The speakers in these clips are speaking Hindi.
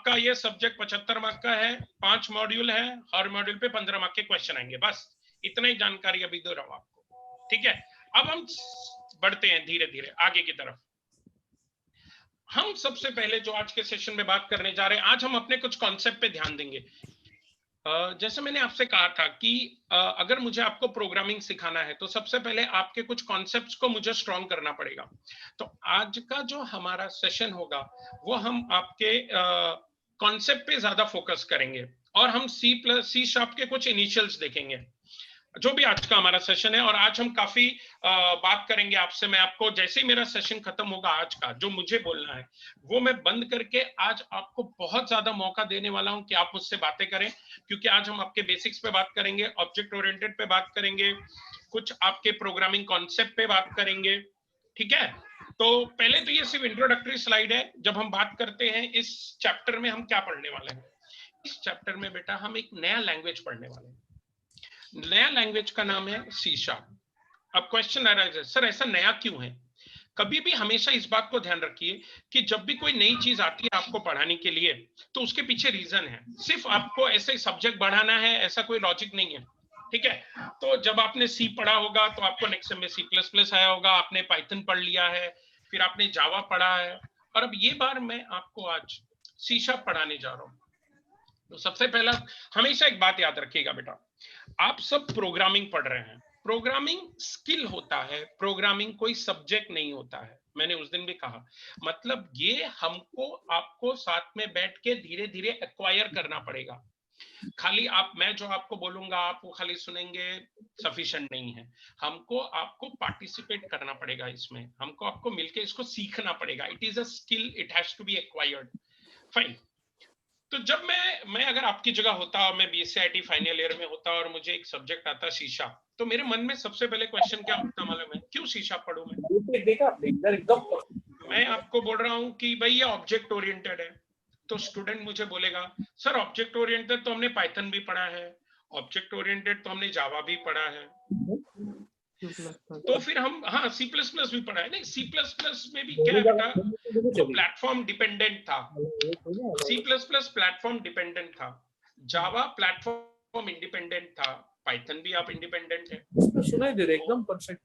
आपका ये सब्जेक्ट 75 मार्क का है, 5 मॉड्यूल है, हर मॉड्यूल पे 15 मार्क के क्वेश्चन आएंगे, बस इतना ही जानकारी अभी दे रहा हूं आपको, ठीक है। अब हम बढ़ते हैं धीरे धीरे आगे की तरफ। हम सबसे पहले जो आज के सेशन में बात करने जा रहे हैं, आज हम अपने कुछ कॉन्सेप्ट पे ध्यान देंगे। जैसे मैंने आपसे कहा था कि अगर मुझे आपको प्रोग्रामिंग सिखाना है तो सबसे पहले आपके कुछ कॉन्सेप्ट्स को मुझे स्ट्रॉन्ग करना पड़ेगा। तो आज का जो हमारा सेशन होगा वो हम आपके कॉन्सेप्ट पे ज्यादा फोकस करेंगे और हम सी शार्प के कुछ इनिशियल्स देखेंगे, जो भी आज का हमारा सेशन है। और आज हम काफी बात करेंगे आपसे। मैं आपको जैसे ही मेरा सेशन खत्म होगा आज का, जो मुझे बोलना है वो मैं बंद करके आज आपको बहुत ज्यादा मौका देने वाला हूं कि आप मुझसे बातें करें, क्योंकि आज हम आपके बेसिक्स पे बात करेंगे, ऑब्जेक्ट ओरिएंटेड पे बात करेंगे, कुछ आपके प्रोग्रामिंग कॉन्सेप्ट पे बात करेंगे, ठीक है। तो पहले तो ये सिर्फ इंट्रोडक्टरी स्लाइड है। जब हम बात करते हैं इस चैप्टर में हम क्या पढ़ने वाले हैं, इस चैप्टर में बेटा हम एक नया लैंग्वेज पढ़ने वाले हैं। नया लैंग्वेज का नाम है सी शार्प। अब क्वेश्चन आ रहा है, सर ऐसा नया क्यों है? कभी भी हमेशा इस बात को ध्यान रखिए कि जब भी कोई नई चीज आती है आपको पढ़ाने के लिए तो उसके पीछे रीजन है। सिर्फ आपको ऐसे ही सब्जेक्ट बढ़ाना है ऐसा कोई लॉजिक नहीं है, ठीक है। तो जब आपने सी पढ़ा होगा तो आपको नेक्स्ट में सी प्लस प्लस आया होगा, आपने पाइथन पढ़ लिया है, फिर आपने जावा पढ़ा है, और अब ये बार मैं आपको आज सी शार्प पढ़ाने जा रहा हूँ। तो सबसे पहला हमेशा एक बात याद रखिएगा बेटा, आप सब प्रोग्रामिंग पढ़ रहे हैं, प्रोग्रामिंग स्किल होता है, प्रोग्रामिंग कोई सब्जेक्ट नहीं होता है। मैंने उस दिन भी कहा, मतलब ये हमको आपको साथ में बैठ के धीरे धीरे एक्वायर करना पड़ेगा। खाली मैं जो आपको बोलूंगा आप वो खाली सुनेंगे सफिशिएंट नहीं है। हमको आपको पार्टिसिपेट करना पड़ेगा इसमें, हमको आपको मिलके इसको सीखना पड़ेगा। It is a skill, it has to be acquired. Fine. तो जब मैं अगर आपकी जगह होता, मैं बीएससी फाइनल ईयर में होता और मुझे एक सब्जेक्ट आता शीशा, तो मेरे मन में सबसे पहले क्वेश्चन क्या उठता मालूम है? क्यों शीशा पढ़ूं मैं आपको बोल रहा हूं कि भाई ये ऑब्जेक्ट ओरिएंटेड है, तो स्टूडेंट मुझे बोलेगा सर ऑब्जेक्ट ओरिएंटेड तो हमने पाइथन भी पढ़ा है, ऑब्जेक्ट ओरिएंटेड तो हमने जावा भी पढ़ा है, तो फिर हम हाँ सी प्लस प्लस भी पढ़ा है। नहीं, सी प्लस प्लस में भी क्या है बेटा, जो प्लेटफॉर्म डिपेंडेंट था, C plus plus platform dependent था, जावा प्लेटफॉर्म इंडिपेंडेंट था, पाइथन भी आप इंडिपेंडेंट है। सुनाई दे रहा है एकदम परफेक्ट।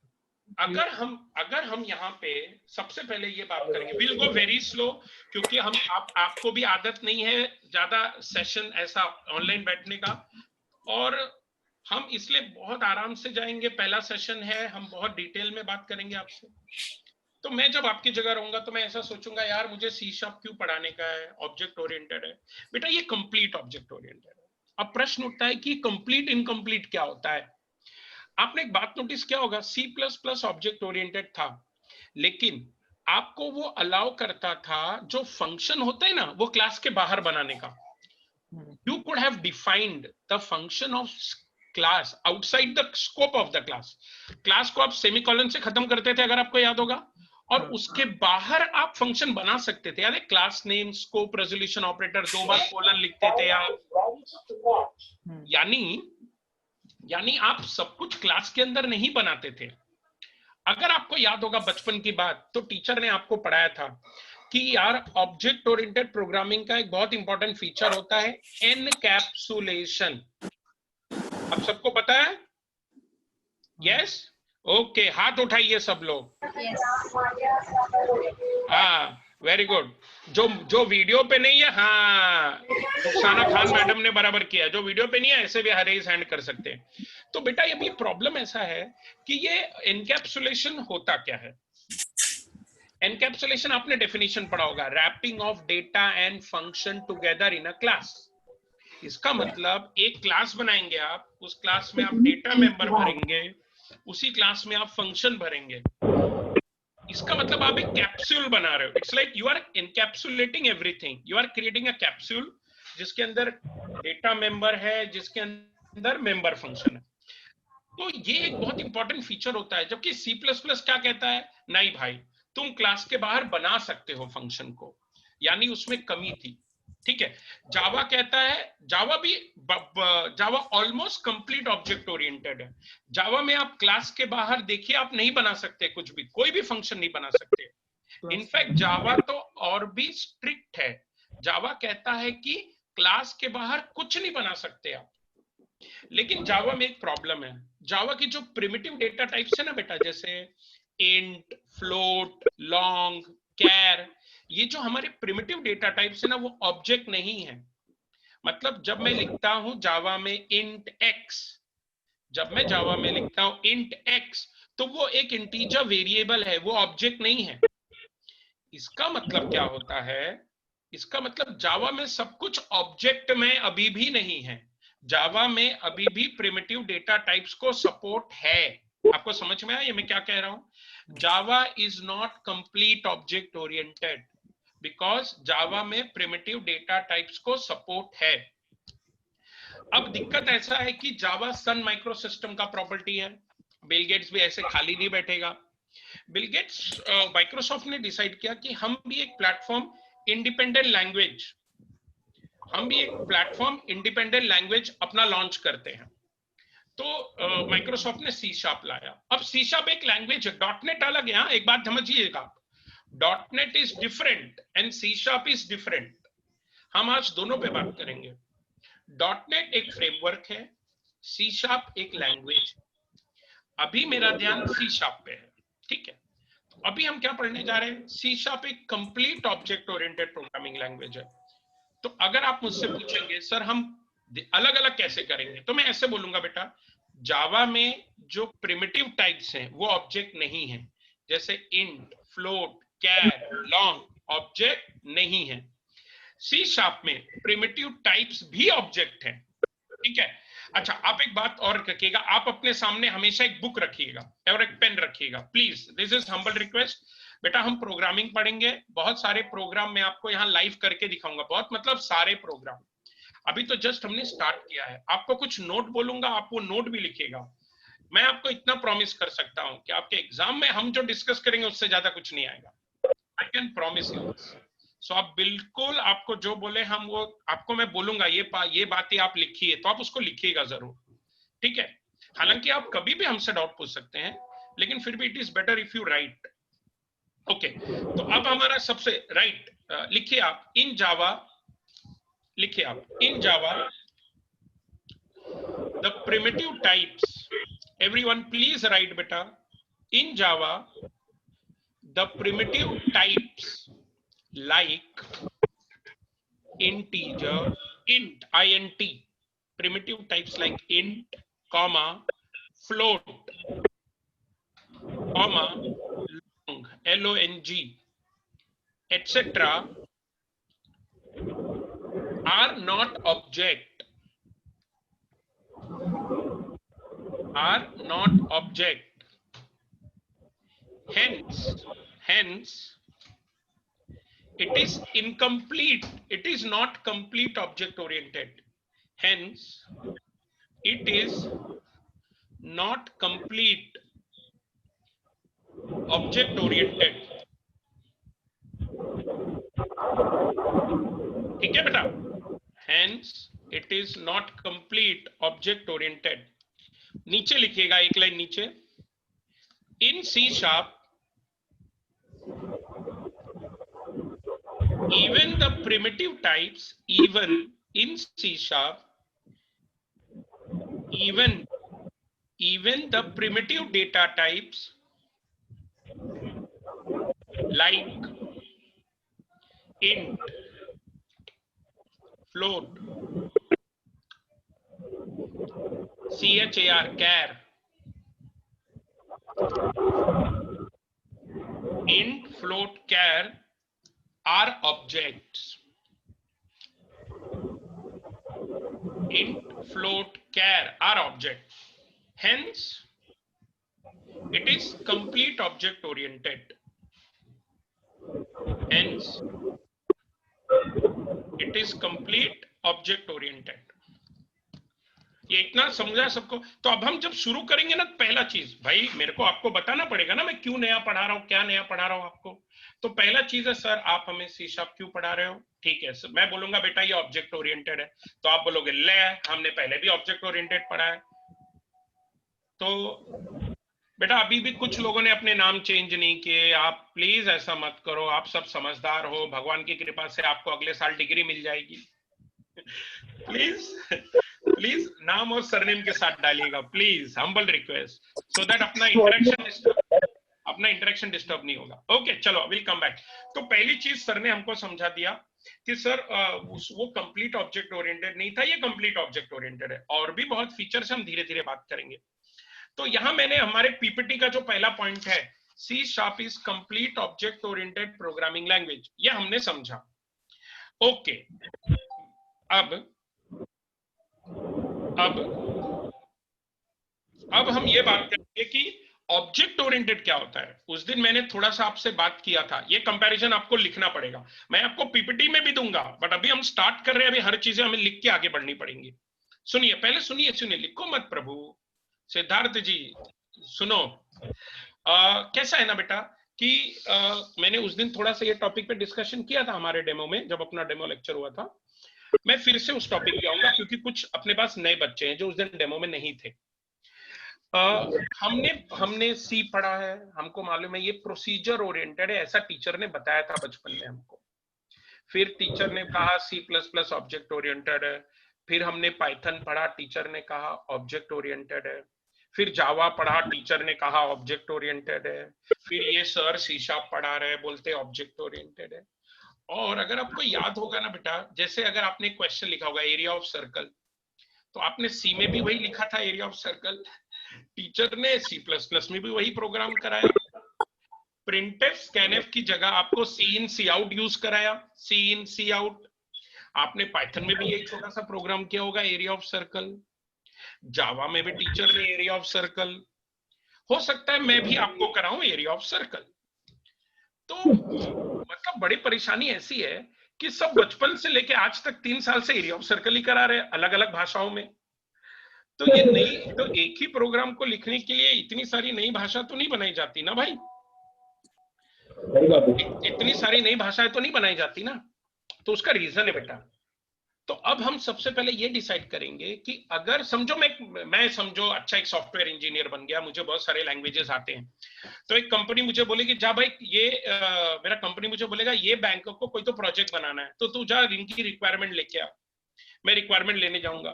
अगर हम यहाँ पे सबसे पहले ये बात करेंगे, विल गो वेरी स्लो, क्योंकि हम आपको भी आदत नहीं है ज्यादा सेशन ऐसा ऑनलाइन बैठने का, और हम इसलिए बहुत आराम से जाएंगे। पहला सेशन है, हम बहुत डिटेल में बात करेंगे आपसे। तो मैं जब आपकी जगह रहूंगा तो मैं ऐसा सोचूंगा यार मुझे सी शार्प क्यों पढ़ाने का है, ऑब्जेक्ट ओरिएंटेड है। बेटा ये कंप्लीट ऑब्जेक्ट ओरिएंटेड है। अब प्रश्न उठता है कि कंप्लीट इनकम्प्लीट क्या होता है? आपने एक बात नोटिस किया होगा, C plus plus object oriented था, लेकिन आपको वो अलाउ करता था जो फंक्शन होता है ना वो क्लास के बाहर बनाने का। You could have defined the function of class outside the scope of the class. Class को आप सेमीकोलन से खत्म करते थे अगर आपको याद होगा, और उसके बाहर आप फंक्शन बना सकते थे। याद है, class name, scope, resolution operator, 2 बार कोलन लिखते थे आप। यानी आप सब कुछ क्लास के अंदर नहीं बनाते थे। अगर आपको याद होगा बचपन की बात, तो टीचर ने आपको पढ़ाया था कि यार ऑब्जेक्ट ओरिएंटेड प्रोग्रामिंग का एक बहुत इंपॉर्टेंट फीचर होता है एनकैप्सुलेशन। आप सबको पता है? यस? ओके, हाथ उठाइए सब लोग। हाँ, वेरी गुड। जो वीडियो पे नहीं है, हाँ रुखसाना खान मैडम ने बराबर किया। जो वीडियो पे नहीं है ऐसे भी रेज हैंड कर सकते हैं। तो बेटा ये प्रॉब्लम ऐसा है कि ये एनकैप्सुलेशन होता क्या है? एनकैप्सुलेशन आपने डेफिनेशन पढ़ा होगा, wrapping of data and function together in a class. इसका मतलब एक क्लास बनाएंगे आप, उस क्लास में आप डेटा मेंबर भरेंगे, उसी क्लास में आप फंक्शन भरेंगे। इसका मतलब आप एक कैप्सूल बना रहे हो। It's like you are encapsulating everything, you are creating a capsule जिसके अंदर डेटा मेंबर है, जिसके अंदर मेंबर फंक्शन है। तो ये एक बहुत इंपॉर्टेंट फीचर होता है। जबकि सी प्लस प्लस क्या कहता है, नहीं भाई तुम क्लास के बाहर बना सकते हो फंक्शन को, यानी उसमें कमी थी। ठीक है, जावा कहता है, जावा ऑलमोस्ट कंप्लीट ऑब्जेक्ट ओरिएंटेड है। जावा में आप क्लास के बाहर देखिए आप नहीं बना सकते कुछ भी, कोई भी फंक्शन नहीं बना सकते। इनफैक्ट जावा तो और भी स्ट्रिक्ट है। जावा कहता है कि क्लास के बाहर कुछ नहीं बना सकते आप। लेकिन जावा में एक प्रॉब्लम है, जावा की जो प्रिमिटिव डेटा टाइप्स है ना बेटा, जैसे इंट, फ्लोट, लॉन्ग, कैर, ये जो हमारे प्रिमिटिव डेटा टाइप्स है ना, वो ऑब्जेक्ट नहीं है। मतलब जब मैं लिखता हूं जावा में इंट एक्स, जब मैं जावा में लिखता हूं इंट एक्स, तो वो एक इंटीजर वेरिएबल है, वो ऑब्जेक्ट नहीं है। इसका मतलब क्या होता है, इसका मतलब जावा में सब कुछ ऑब्जेक्ट में अभी भी नहीं है। जावा में अभी भी प्रिमिटिव डेटा टाइप्स को सपोर्ट है। आपको समझ में आया ये मैं क्या कह रहा हूं? Java is not complete object oriented because Java में प्रिमिटिव डेटा टाइप्स को सपोर्ट है। अब दिक्कत ऐसा है कि जावा सन माइक्रो सिस्टम का प्रॉपर्टी है। बिल गेट्स भी ऐसे खाली नहीं बैठेगा। बिल गेट्स, माइक्रोसॉफ्ट ने डिसाइड किया कि हम भी एक प्लेटफॉर्म इंडिपेंडेंट लैंग्वेज, हम भी एक प्लेटफॉर्म इंडिपेंडेंट लैंग्वेज अपना लॉन्च करते हैं। तो माइक्रोसॉफ्ट ने सी शार्प लाया। अब सी शार्प एक लैंग्वेज है, डॉट नेट अलग है। एक बात समझिएगा, dot net is different and C sharp is different. हम आज दोनों पे बात करेंगे। डॉट नेट एक फ्रेमवर्क है, सी शार्प एक लैंग्वेज। अभी मेरा ध्यान सी शार्प पे है, ठीक है। अभी हम क्या पढ़ने जा रहे हैं? सी शार्प एक complete object oriented programming language है। तो अगर आप मुझसे पूछेंगे सर हम अलग अलग कैसे करेंगे, तो मैं ऐसे बोलूंगा बेटा, जावा में जो प्रिमिटिव टाइप्स हैं वो ऑब्जेक्ट नहीं है। जैसे इंट, फ्लोट, कैर, लॉन्ग ऑब्जेक्ट नहीं है। सी शार्प में प्रिमिटिव टाइप्स भी ऑब्जेक्ट है, ठीक है। अच्छा, आप एक बात और रखिएगा, आप अपने सामने हमेशा एक बुक रखिएगा और एक पेन रखिएगा please, this is humble request. बेटा हम प्रोग्रामिंग पढ़ेंगे, बहुत सारे प्रोग्राम मैं आपको यहाँ लाइव करके दिखाऊंगा, बहुत मतलब सारे प्रोग्राम। अभी तो जस्ट हमने स्टार्ट किया है। आपको कुछ नोट बोलूंगा, आप वो नोट भी लिखिएगा। मैं आपको इतना प्रॉमिस कर सकता हूं कि आपके एग्जाम में हम जो डिस्कस करेंगे उससे ज्यादा कुछ नहीं आएगा। I can promise you. So आप बिल्कुल, आपको जो बोले हम वो आपको मैं बोलूंगा, ये बातें आप लिखिए, तो आप उसको लिखिएगा जरूर, ठीक है। हालांकि आप कभी भी हमसे डाउट पूछ सकते हैं, लेकिन फिर भी it is better if you right. Okay, तो अब हमारा सबसे राइट, लिखिए आप इन जावा, लिखिए आप in Java the primitive types, everyone please write बेटा, in Java the primitive types like integer, int, int, primitive types like int, comma, float, comma, long, long, etc. are not object, are not object. Hence it is incomplete, it is not complete object oriented. Hence it is not complete object oriented, ठीक है बेटा। Hence it is not complete object oriented. नीचे लिखिएगा, एक लाइन नीचे, in C sharp even the primitive types, even in C sharp, even the primitive data types like int, float, char, char, int, float, char are objects. Int, float, char are objects. Hence it is complete object oriented. Hence it is complete object oriented. ये इतना समझा सबको? तो अब हम जब शुरू करेंगे ना, पहला चीज भाई मेरे को आपको बताना पड़ेगा ना, मैं क्यों नया पढ़ा रहा हूँ, क्या नया पढ़ा रहा हूँ आपको। तो पहला चीज है सर आप हमें सी शार्प क्यों पढ़ा रहे हो, ठीक है सर। मैं बोलूंगा बेटा ये ऑब्जेक्ट ओरिएंटेड है, तो आप बोलोगे ले हमने पहले भी ऑब्जेक्ट ओरिएंटेड पढ़ा है। तो बेटा अभी भी कुछ लोगों ने अपने नाम चेंज नहीं किए, आप प्लीज ऐसा मत करो, आप सब समझदार हो, भगवान की कृपा से आपको अगले साल डिग्री मिल जाएगी। प्लीज प्लीज नाम और सरनेम के साथ डालिएगा, please, humble request, so that अपना इंटरेक्शन डिस्टर्ब नहीं होगा। ओके चलो, विल कम बैक। तो पहली चीज सर ने हमको समझा दिया कि सर वो कंप्लीट ऑब्जेक्ट ओरिएंटेड नहीं था, ये कंप्लीट ऑब्जेक्ट ओरिएंटेड है, और भी बहुत फीचर्स हम धीरे धीरे बात करेंगे। तो यहां मैंने हमारे पीपीटी का जो पहला पॉइंट है, C sharp is complete object oriented programming language, ये हमने समझा। ओके, अब हम ये बात करेंगे कि ऑब्जेक्ट ओरिएंटेड क्या होता है। उस दिन मैंने थोड़ा सा आपसे बात किया था, ये कंपैरिजन आपको लिखना पड़ेगा, मैं आपको पीपीटी में भी दूंगा, बट अभी हम स्टार्ट कर रहे हैं, अभी हर चीजें हमें लिख के आगे बढ़नी पड़ेंगी। सुनिए, पहले सुनिए, लिखो मत प्रभु। सिद्धार्थ जी सुनो, कैसा है ना बेटा कि मैंने उस दिन थोड़ा सा ये टॉपिक पे डिस्कशन किया था हमारे डेमो में, जब अपना डेमो लेक्चर हुआ था। मैं फिर से उस टॉपिक पे आऊंगा क्योंकि कुछ अपने पास नए बच्चे हैं जो उस दिन डेमो में नहीं थे। हमने सी पढ़ा है, हमको मालूम है ये प्रोसीजर ओरिएंटेड है, ऐसा टीचर ने बताया था बचपन में हमको। फिर टीचर ने कहा C plus plus object oriented है। फिर हमने पाइथन पढ़ा, टीचर ने कहा ऑब्जेक्ट ओरिएंटेड है। फिर जावा पढ़ा, टीचर ने कहा ऑब्जेक्ट ओरिएंटेड है। फिर ये सर सी शार्प पढ़ा रहे, बोलते ऑब्जेक्ट ओरिएंटेड है। और अगर आपको याद होगा ना बेटा, जैसे अगर आपने क्वेश्चन लिखा होगा एरिया ऑफ सर्कल, तो आपने सी में भी वही लिखा था एरिया ऑफ सर्कल, टीचर ने सी प्लस प्लस में भी वही प्रोग्राम कराया। प्रिंटफ स्कैनफ की जगह आपको सी इन सी आउट यूज कराया, सी इन सी आउट। आपने पाइथन में भी यही छोटा सा प्रोग्राम किया होगा एरिया ऑफ सर्कल, जावा में भी टीचर ने एरिया ऑफ सर्कल, हो सकता है मैं भी आपको कराऊं एरिया ऑफ सर्कल। तो मतलब बड़ी परेशानी ऐसी है कि सब बचपन से लेके आज तक 3 साल से एरिया ऑफ सर्कल ही करा रहे हैं अलग अलग भाषाओं में। तो ये नई, तो एक ही प्रोग्राम को लिखने के लिए इतनी सारी नई भाषा तो नहीं बनाई जाती ना भाई, इतनी सारी नई भाषाएं तो नहीं बनाई जाती ना। तो उसका रीजन है बेटा। तो अब हम सबसे पहले ये डिसाइड करेंगे कि अगर समझो मैं समझो अच्छा एक सॉफ्टवेयर इंजीनियर बन गया, मुझे बहुत सारे लैंग्वेजेस आते हैं, तो एक कंपनी मुझे बोलेगी जा भाई ये मेरा कंपनी मुझे बोलेगा ये बैंक को कोई तो प्रोजेक्ट बनाना है, तो तू जा इनकी रिक्वायरमेंट लेके आ। मैं रिक्वायरमेंट लेने जाऊंगा,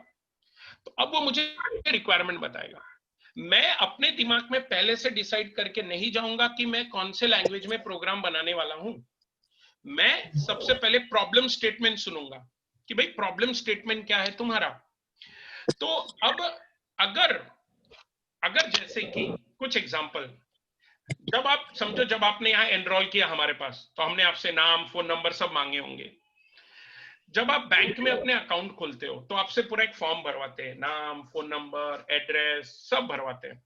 तो अब वो मुझे रिक्वायरमेंट बताएगा। मैं अपने दिमाग में पहले से डिसाइड करके नहीं जाऊंगा कि मैं कौन से लैंग्वेज में प्रोग्राम बनाने वाला हूं। मैं सबसे पहले प्रॉब्लम स्टेटमेंट सुनूंगा कि भाई प्रॉब्लम स्टेटमेंट क्या है तुम्हारा। तो अब अगर जैसे कि कुछ एग्जांपल, जब आप समझो जब आपने यहाँ एनरोल किया हमारे पास, तो हमने आपसे नाम फोन नंबर सब मांगे होंगे। जब आप बैंक में अपने अकाउंट खोलते हो तो आपसे पूरा एक फॉर्म भरवाते हैं, नाम फोन नंबर एड्रेस सब भरवाते हैं।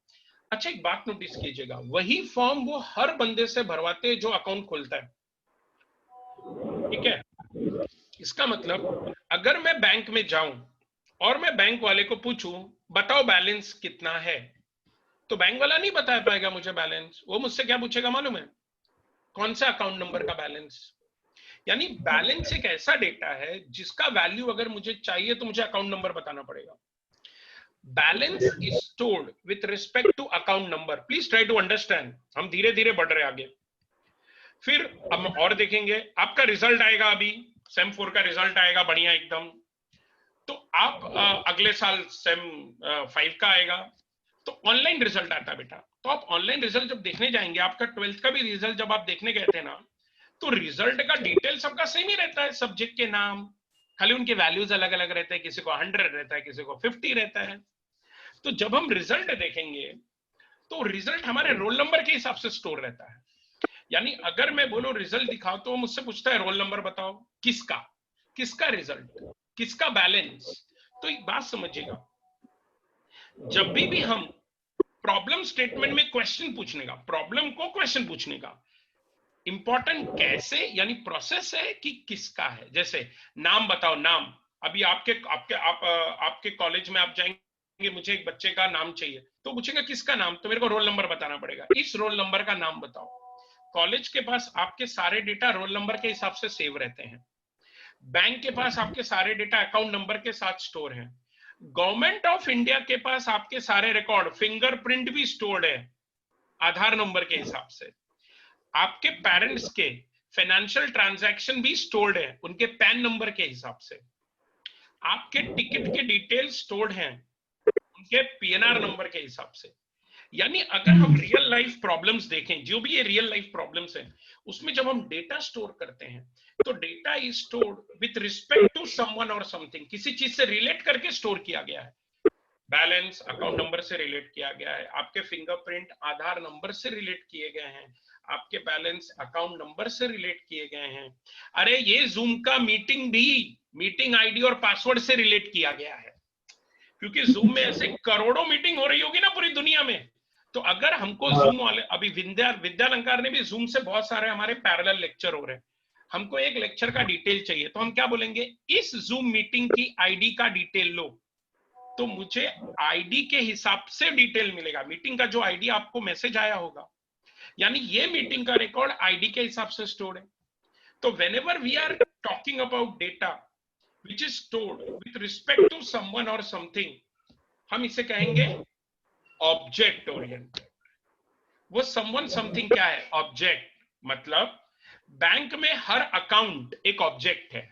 अच्छा एक बात नोटिस कीजिएगा, वही फॉर्म वो हर बंदे से भरवाते हैं जो अकाउंट खोलता है, ठीक है। इसका मतलब अगर मैं बैंक में जाऊं और मैं बैंक वाले को पूछूं बताओ बैलेंस कितना है, तो बैंक वाला नहीं बता पाएगा मुझे बैलेंस। वो मुझसे क्या पूछेगा मालूम है, कौन सा अकाउंट नंबर का बैलेंस। यानी बैलेंस एक ऐसा डेटा है जिसका वैल्यू अगर मुझे चाहिए तो मुझे अकाउंट नंबर बताना पड़ेगा। Balance is stored with respect to account number. Please try to understand, हम धीरे धीरे बढ़ रहे आगे। फिर हम और देखेंगे, आपका रिजल्ट आएगा, अभी सेम 4 का रिजल्ट आएगा बढ़िया एकदम, तो आप अगले साल सेम 5 का आएगा, तो ऑनलाइन रिजल्ट आता है बेटा। तो आप ऑनलाइन रिजल्ट जब देखने जाएंगे, आपका 12th का भी रिजल्ट जब आप देखने गए थे ना, तो रिजल्ट का डिटेल सबका सेम ही रहता है, सब्जेक्ट के नाम, खाली उनके वैल्यूज अलग अलग रहते हैं, किसी को 100 रहता है, किसी को 50 रहता है। तो जब हम रिजल्ट देखेंगे तो रिजल्ट हमारे रोल नंबर के हिसाब से स्टोर रहता है। यानी अगर मैं बोलूं रिजल्ट दिखाओ, तो मुझसे पूछता है रोल नंबर बताओ, किसका रिजल्ट, किसका बैलेंस। तो एक बात समझिएगा, जब भी हम प्रॉब्लम स्टेटमेंट में क्वेश्चन पूछने का, प्रॉब्लम को क्वेश्चन पूछने का इंपॉर्टेंट कैसे यानी प्रोसेस है कि किसका है। जैसे नाम बताओ, नाम, अभी आपके कॉलेज में आप जाएंगे, मुझे एक बच्चे का नाम चाहिए, तो पूछेगा किसका नाम, तो मेरे को रोल नंबर बताना पड़ेगा, इस रोल नंबर का नाम बताओ। कॉलेज के पास आपके सारे डेटा रोल नंबर के हिसाब से सेव रहते हैं, बैंक के पास आपके सारे डेटा अकाउंट नंबर के साथ स्टोर है, गवर्नमेंट ऑफ इंडिया के पास आपके सारे रिकॉर्ड फिंगरप्रिंट भी स्टोर्ड है, आधार नंबर के हिसाब से। आपके पेरेंट्स के फाइनेंशियल ट्रांजैक्शन भी स्टोर्ड है उनके पैन नंबर के हिसाब से। आपके टिकट के डिटेल्स स्टोर्ड हैं उनके पीएनआर नंबर के हिसाब से। यानी अगर हम रियल लाइफ प्रॉब्लम्स देखें, जो भी ये रियल लाइफ प्रॉब्लम्स हैं, उसमें जब हम डेटा स्टोर करते हैं तो data is stored with respect to someone और समथिंग, किसी चीज से रिलेट करके स्टोर किया गया है। बैलेंस अकाउंट नंबर से रिलेट किया गया है, आपके फिंगरप्रिंट आधार नंबर से रिलेट किए गए हैं, आपके बैलेंस अकाउंट नंबर से रिलेट किए गए हैं। अरे ये जूम का मीटिंग भी मीटिंग आईडी और पासवर्ड से रिलेट किया गया है, क्योंकि जूम में ऐसे करोड़ों मीटिंग हो रही होगी ना पूरी दुनिया में। तो अगर हमको जूम वाले, अभी विद्यालंकार ने भी जूम से बहुत सारे हमारे पैरेलल लेक्चर हो रहे हैं, हमको एक लेक्चर का डिटेल चाहिए तो हम क्या बोलेंगे, इस जूम मीटिंग की आईडी का डिटेल लो, तो मुझे आईडी के हिसाब से डिटेल मिलेगा, मीटिंग का जो आईडी आपको मैसेज आया होगा, यानी ये मीटिंग का रिकॉर्ड आईडी के हिसाब से स्टोर्ड है। तो whenever we are talking about data which is stored with respect to someone और समथिंग, हम इसे कहेंगे ऑब्जेक्ट ओरिएंटेड। वो समवन समथिंग क्या है, ऑब्जेक्ट। मतलब बैंक में हर अकाउंट एक ऑब्जेक्ट है,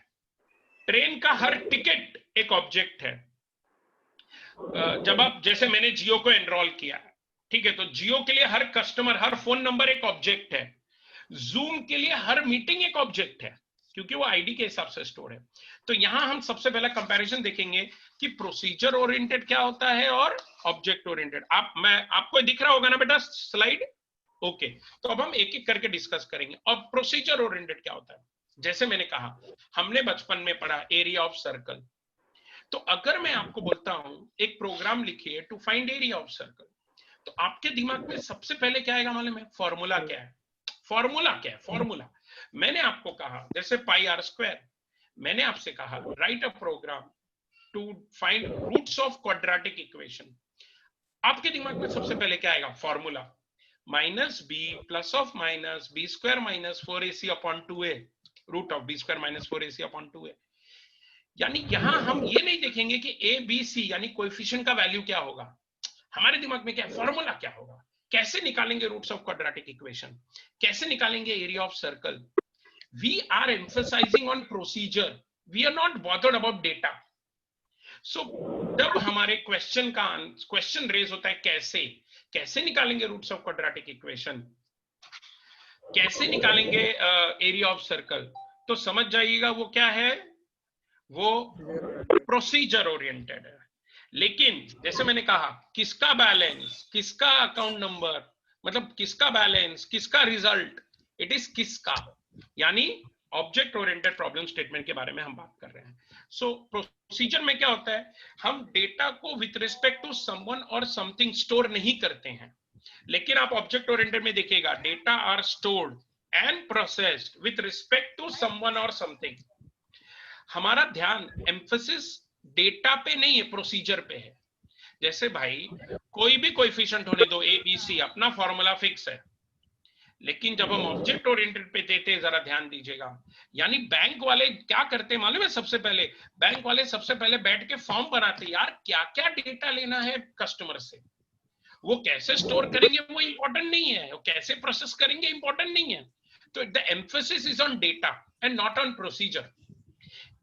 ट्रेन का हर टिकट एक ऑब्जेक्ट है। जब आप, जैसे मैंने जियो को एनरोल किया, ठीक है, तो जियो के लिए हर कस्टमर, हर फोन नंबर एक ऑब्जेक्ट है। जूम के लिए हर मीटिंग एक ऑब्जेक्ट है, क्योंकि वो आईडी के हिसाब से स्टोर है। तो यहां हम सबसे पहला कंपैरिजन देखेंगे कि प्रोसीजर ओरिएंटेड क्या होता है और ऑब्जेक्ट ओरिएंटेड। आपको दिख रहा होगा ना बेटा स्लाइड? ओके, तो अब हम एक एक करके डिस्कस करेंगे। और प्रोसीजर ओरिएंटेड क्या होता है, जैसे मैंने कहा, हमने बचपन में पढ़ा एरिया ऑफ सर्कल। तो अगर मैं आपको बोलता हूं एक प्रोग्राम लिखिए to find area of circle, तो आपके दिमाग में सबसे पहले क्या आएगा मालूम है? फॉर्मूला क्या है? फॉर्मूला क्या है? फॉर्मूला मैंने आपको कहा जैसे पाई आर स्क्वायर, मैंने आपसे कहा write a program to find roots of quadratic equation. आपके दिमाग में सबसे पहले क्या आएगा? Formula, minus B plus of minus B square minus 4ac upon 2a, root of B square minus 4ac upon 2a। यानी यहां हम ये नहीं देखेंगे कि ए बी सी यानी कोएफिशिएंट का वैल्यू क्या होगा, हमारे दिमाग में क्या है? फॉर्मूला क्या होगा, कैसे निकालेंगे रूट्स ऑफ क्वाड्रेटिक इक्वेशन, कैसे निकालेंगे area of circle. We are emphasising on procedure, we are not bothered about data. So जब हमारे क्वेश्चन रेज होता है कैसे निकालेंगे रूट्स ऑफ क्वाड्रेटिक इक्वेशन, कैसे निकालेंगे एरिया ऑफ सर्कल, तो समझ जाइएगा वो क्या है, वो प्रोसीजर ओरिएंटेड है। लेकिन जैसे मैंने कहा, किसका बैलेंस, किसका अकाउंट नंबर, मतलब किसका बैलेंस, किसका रिजल्ट, इट इज किसका, यानी ऑब्जेक्ट ओरिएंटेड प्रॉब्लम स्टेटमेंट के बारे में हम बात कर रहे हैं। सो प्रोसीजर में क्या होता है, हम डेटा को विथ रिस्पेक्ट टू समवन और समथिंग स्टोर नहीं करते हैं। लेकिन आप ऑब्जेक्ट ओरिएंटेड में देखिएगा, data are stored and processed with respect to someone और समथिंग। हमारा ध्यान एम्फसिस डेटा पे नहीं है, प्रोसीजर पे है। जैसे भाई कोई भी कोएफिशिएंट होने दो, ए बी सी, अपना फॉर्मूला फिक्स है। लेकिन जब हम ऑब्जेक्ट ओरिएंटेड पे देते हैं, जरा ध्यान दीजिएगा, यानी बैंक वाले क्या करते हैं मालूम है? सबसे पहले बैंक वाले सबसे पहले बैठ के फॉर्म बनाते हैं, यार क्या क्या डेटा लेना है कस्टमर से, वो कैसे स्टोर करेंगे वो इंपॉर्टेंट नहीं है, वो कैसे प्रोसेस करेंगे इंपॉर्टेंट नहीं है। तो the emphasis is on data and not on procedure.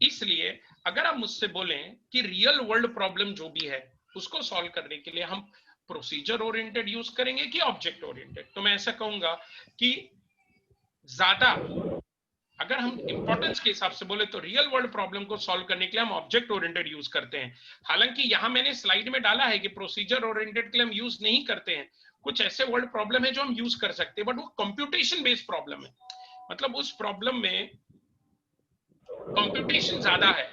इसलिए अगर आप मुझसे बोलें कि रियल वर्ल्ड प्रॉब्लम जो भी है उसको सॉल्व करने के लिए हम प्रोसीजर ओरिएंटेड यूज करेंगे कि ऑब्जेक्ट ओरिएंटेड, तो मैं ऐसा कहूंगा कि ज्यादा अगर हम इंपॉर्टेंस के हिसाब से बोले तो रियल वर्ल्ड प्रॉब्लम को सॉल्व करने के लिए हम ऑब्जेक्ट ओरिएंटेड यूज करते हैं। हालांकि यहां मैंने स्लाइड में डाला है कि प्रोसीजर ओरिएंटेड के लिए हम यूज नहीं करते हैं, कुछ ऐसे वर्ल्ड प्रॉब्लम है जो हम यूज कर सकते हैं, बट वो कंप्यूटेशन बेस्ड प्रॉब्लम है। मतलब उस प्रॉब्लम में कंप्यूटेशन ज्यादा है,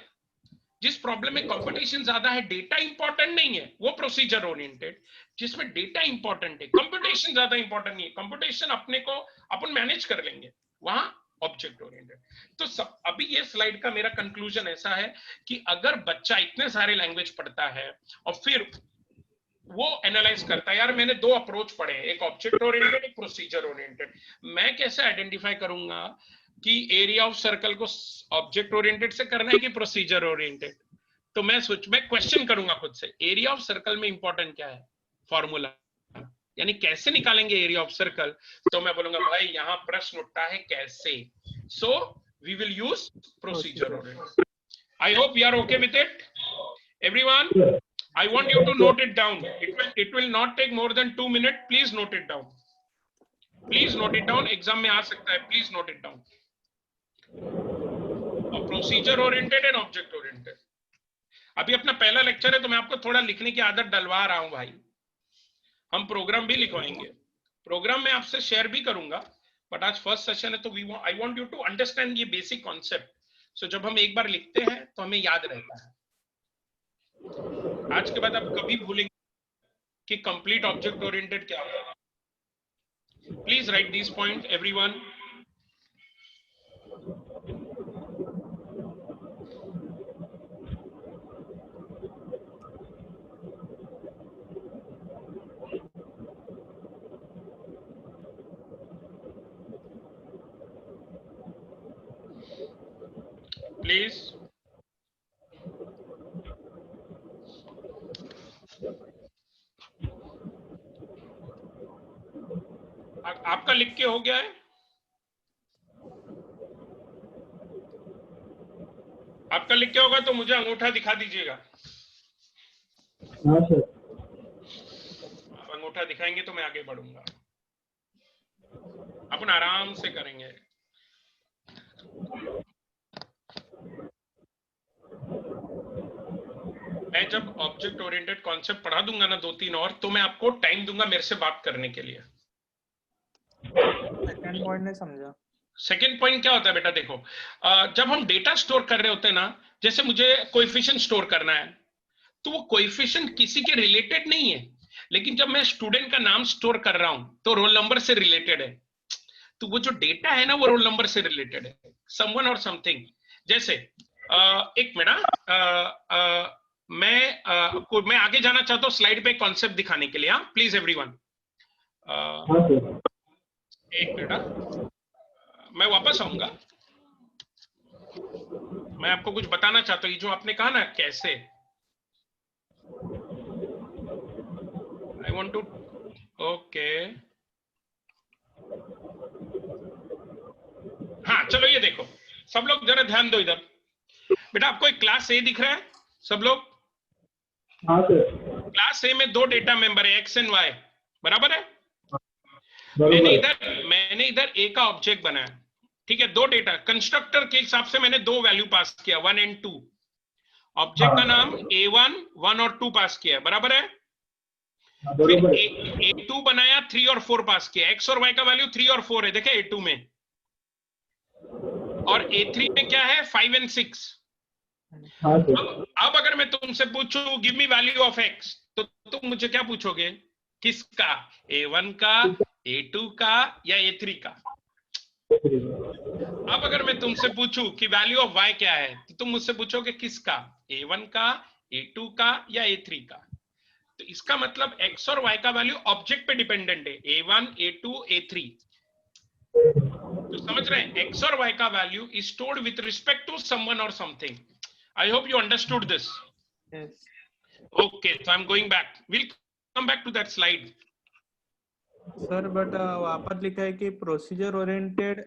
जिस प्रॉब्लम में कंप्यूटेशन ज्यादा है, डेटा इंपॉर्टेंट नहीं है, वो प्रोसीजर ओरिएंटेड। जिसमें डेटा इंपॉर्टेंट है, कंप्यूटेशन ज्यादा इंपॉर्टेंट नहीं है, कंप्यूटेशन अपने को अपन मैनेज कर लेंगे, वहां ऑब्जेक्ट ओरिएंटेड। तो सब अभी ये स्लाइड का मेरा कंक्लूजन ऐसा है कि अगर बच्चा इतने सारे लैंग्वेज पढ़ता है और फिर वो एनालाइज करता है, यार मैंने दो अप्रोच पढ़े, एक ऑब्जेक्ट ओरिएंटेड, एक प्रोसीजर ओरिएंटेड, मैं कैसे आइडेंटिफाई करूंगा कि एरिया ऑफ सर्कल को ऑब्जेक्ट ओरिएंटेड से करना है कि प्रोसीजर ओरिएंटेड? तो मैं क्वेश्चन करूंगा खुद से, एरिया ऑफ सर्कल में इंपॉर्टेंट क्या है? फॉर्मूला। यानी कैसे निकालेंगे एरिया ऑफ सर्कल, तो मैं बोलूंगा भाई यहाँ प्रश्न उठता है कैसे, so we will use procedure oriented. I hope you are okay with it everyone. I want you to note it down. It will not take more than 2 minutes. Please note it down. Please note it down. Exam में आ सकता है. Please note it down. Procedure oriented and object oriented. अभी अपना पहला लेक्चर है तो मैं आपको थोड़ा लिखने की आदत डलवा रहा हूं भाई। हम प्रोग्राम भी लिखवाएंगे, प्रोग्राम में आपसे शेयर भी करूंगा, बट आज फर्स्ट सेशन है तो I want you to understand ये बेसिक कॉन्सेप्ट। सो जब हम एक बार लिखते हैं तो हमें याद रहता है। आज के बाद आप कभी भूलेंगे कि कंप्लीट ऑब्जेक्ट ओरिएंटेड क्या होता है। Please write this point everyone. Please आपका लिख के हो गया है? आपका लिख के होगा तो मुझे अंगूठा दिखा दीजिएगा। हाँ सर। आप अंगूठा दिखाएंगे तो मैं आगे बढ़ूंगा। अपन आराम से करेंगे। मैं जब ऑब्जेक्ट ओरिएंटेड कॉन्सेप्ट पढ़ा दूंगा ना 2-3 और, तो मैं आपको टाइम दूंगा मेरे से बात करने के लिए। सेकंड पॉइंट नहीं समझा। सेकंड पॉइंट क्या होता है बेटा, देखो जब हम डेटा स्टोर कर रहे होते हैं ना, जैसे मुझे कोएफिशिएंट स्टोर करना है, तो वो कोएफिशिएंट किसी के रिलेटेड नहीं है, लेकिन जब मैं स्टूडेंट का नाम स्टोर कर रहा हूं तो रोल नंबर से रिलेटेड है। तो वो जो डेटा है ना वो रोल नंबर से रिलेटेड है, समवन और समथिंग। जैसे एक मिनट, मैं आगे जाना चाहता हूँ स्लाइड पे कॉन्सेप्ट दिखाने के लिए। हाँ प्लीज एवरीवन, एक मिनट, मैं वापस आऊंगा। मैं आपको कुछ बताना चाहता हूँ, जो आपने कहा ना कैसे, आई वांट टू, ओके हाँ चलो ये देखो, सब लोग जरा ध्यान दो इधर। बेटा आपको एक क्लास ए दिख रहा है सब लोग? हाँ सर। क्लास ए में 2 डेटा मेंबर है एक्स एंड वाई, बराबर है? मैंने इधर ए का ऑब्जेक्ट बनाया, ठीक है। 2 डेटा कंस्ट्रक्टर के हिसाब से मैंने 2 वैल्यू पास किया 1 and 2। ऑब्जेक्ट का नाम A1 1 और 2 पास किया, बराबर है? फिर A2 बनाया, 3 और 4 पास किया। एक्स और वाई का वैल्यू 3 और 4 है, देखे A2 में। और A3 में क्या है 5 and 6। अब अगर मैं तुमसे पूछूं give me value of x, तो तुम मुझे क्या पूछोगे? किसका? A1 का, A2 का या A3 का? अब अगर मैं तुमसे पूछूं कि वैल्यू ऑफ y क्या है, तो तुम मुझसे पूछोगे किसका? A1 का, A2 का या A3 का? तो इसका मतलब x और y का वैल्यू ऑब्जेक्ट पे डिपेंडेंट है, A1 A2 A3। तो समझ रहे हैं, x और y का value is stored with respect to someone और something. I hope you understood this. Okay, so I am going back, will come back to that slide. Sir but वहां पर लिखा है कि प्रोसीजर ओरिएंटेड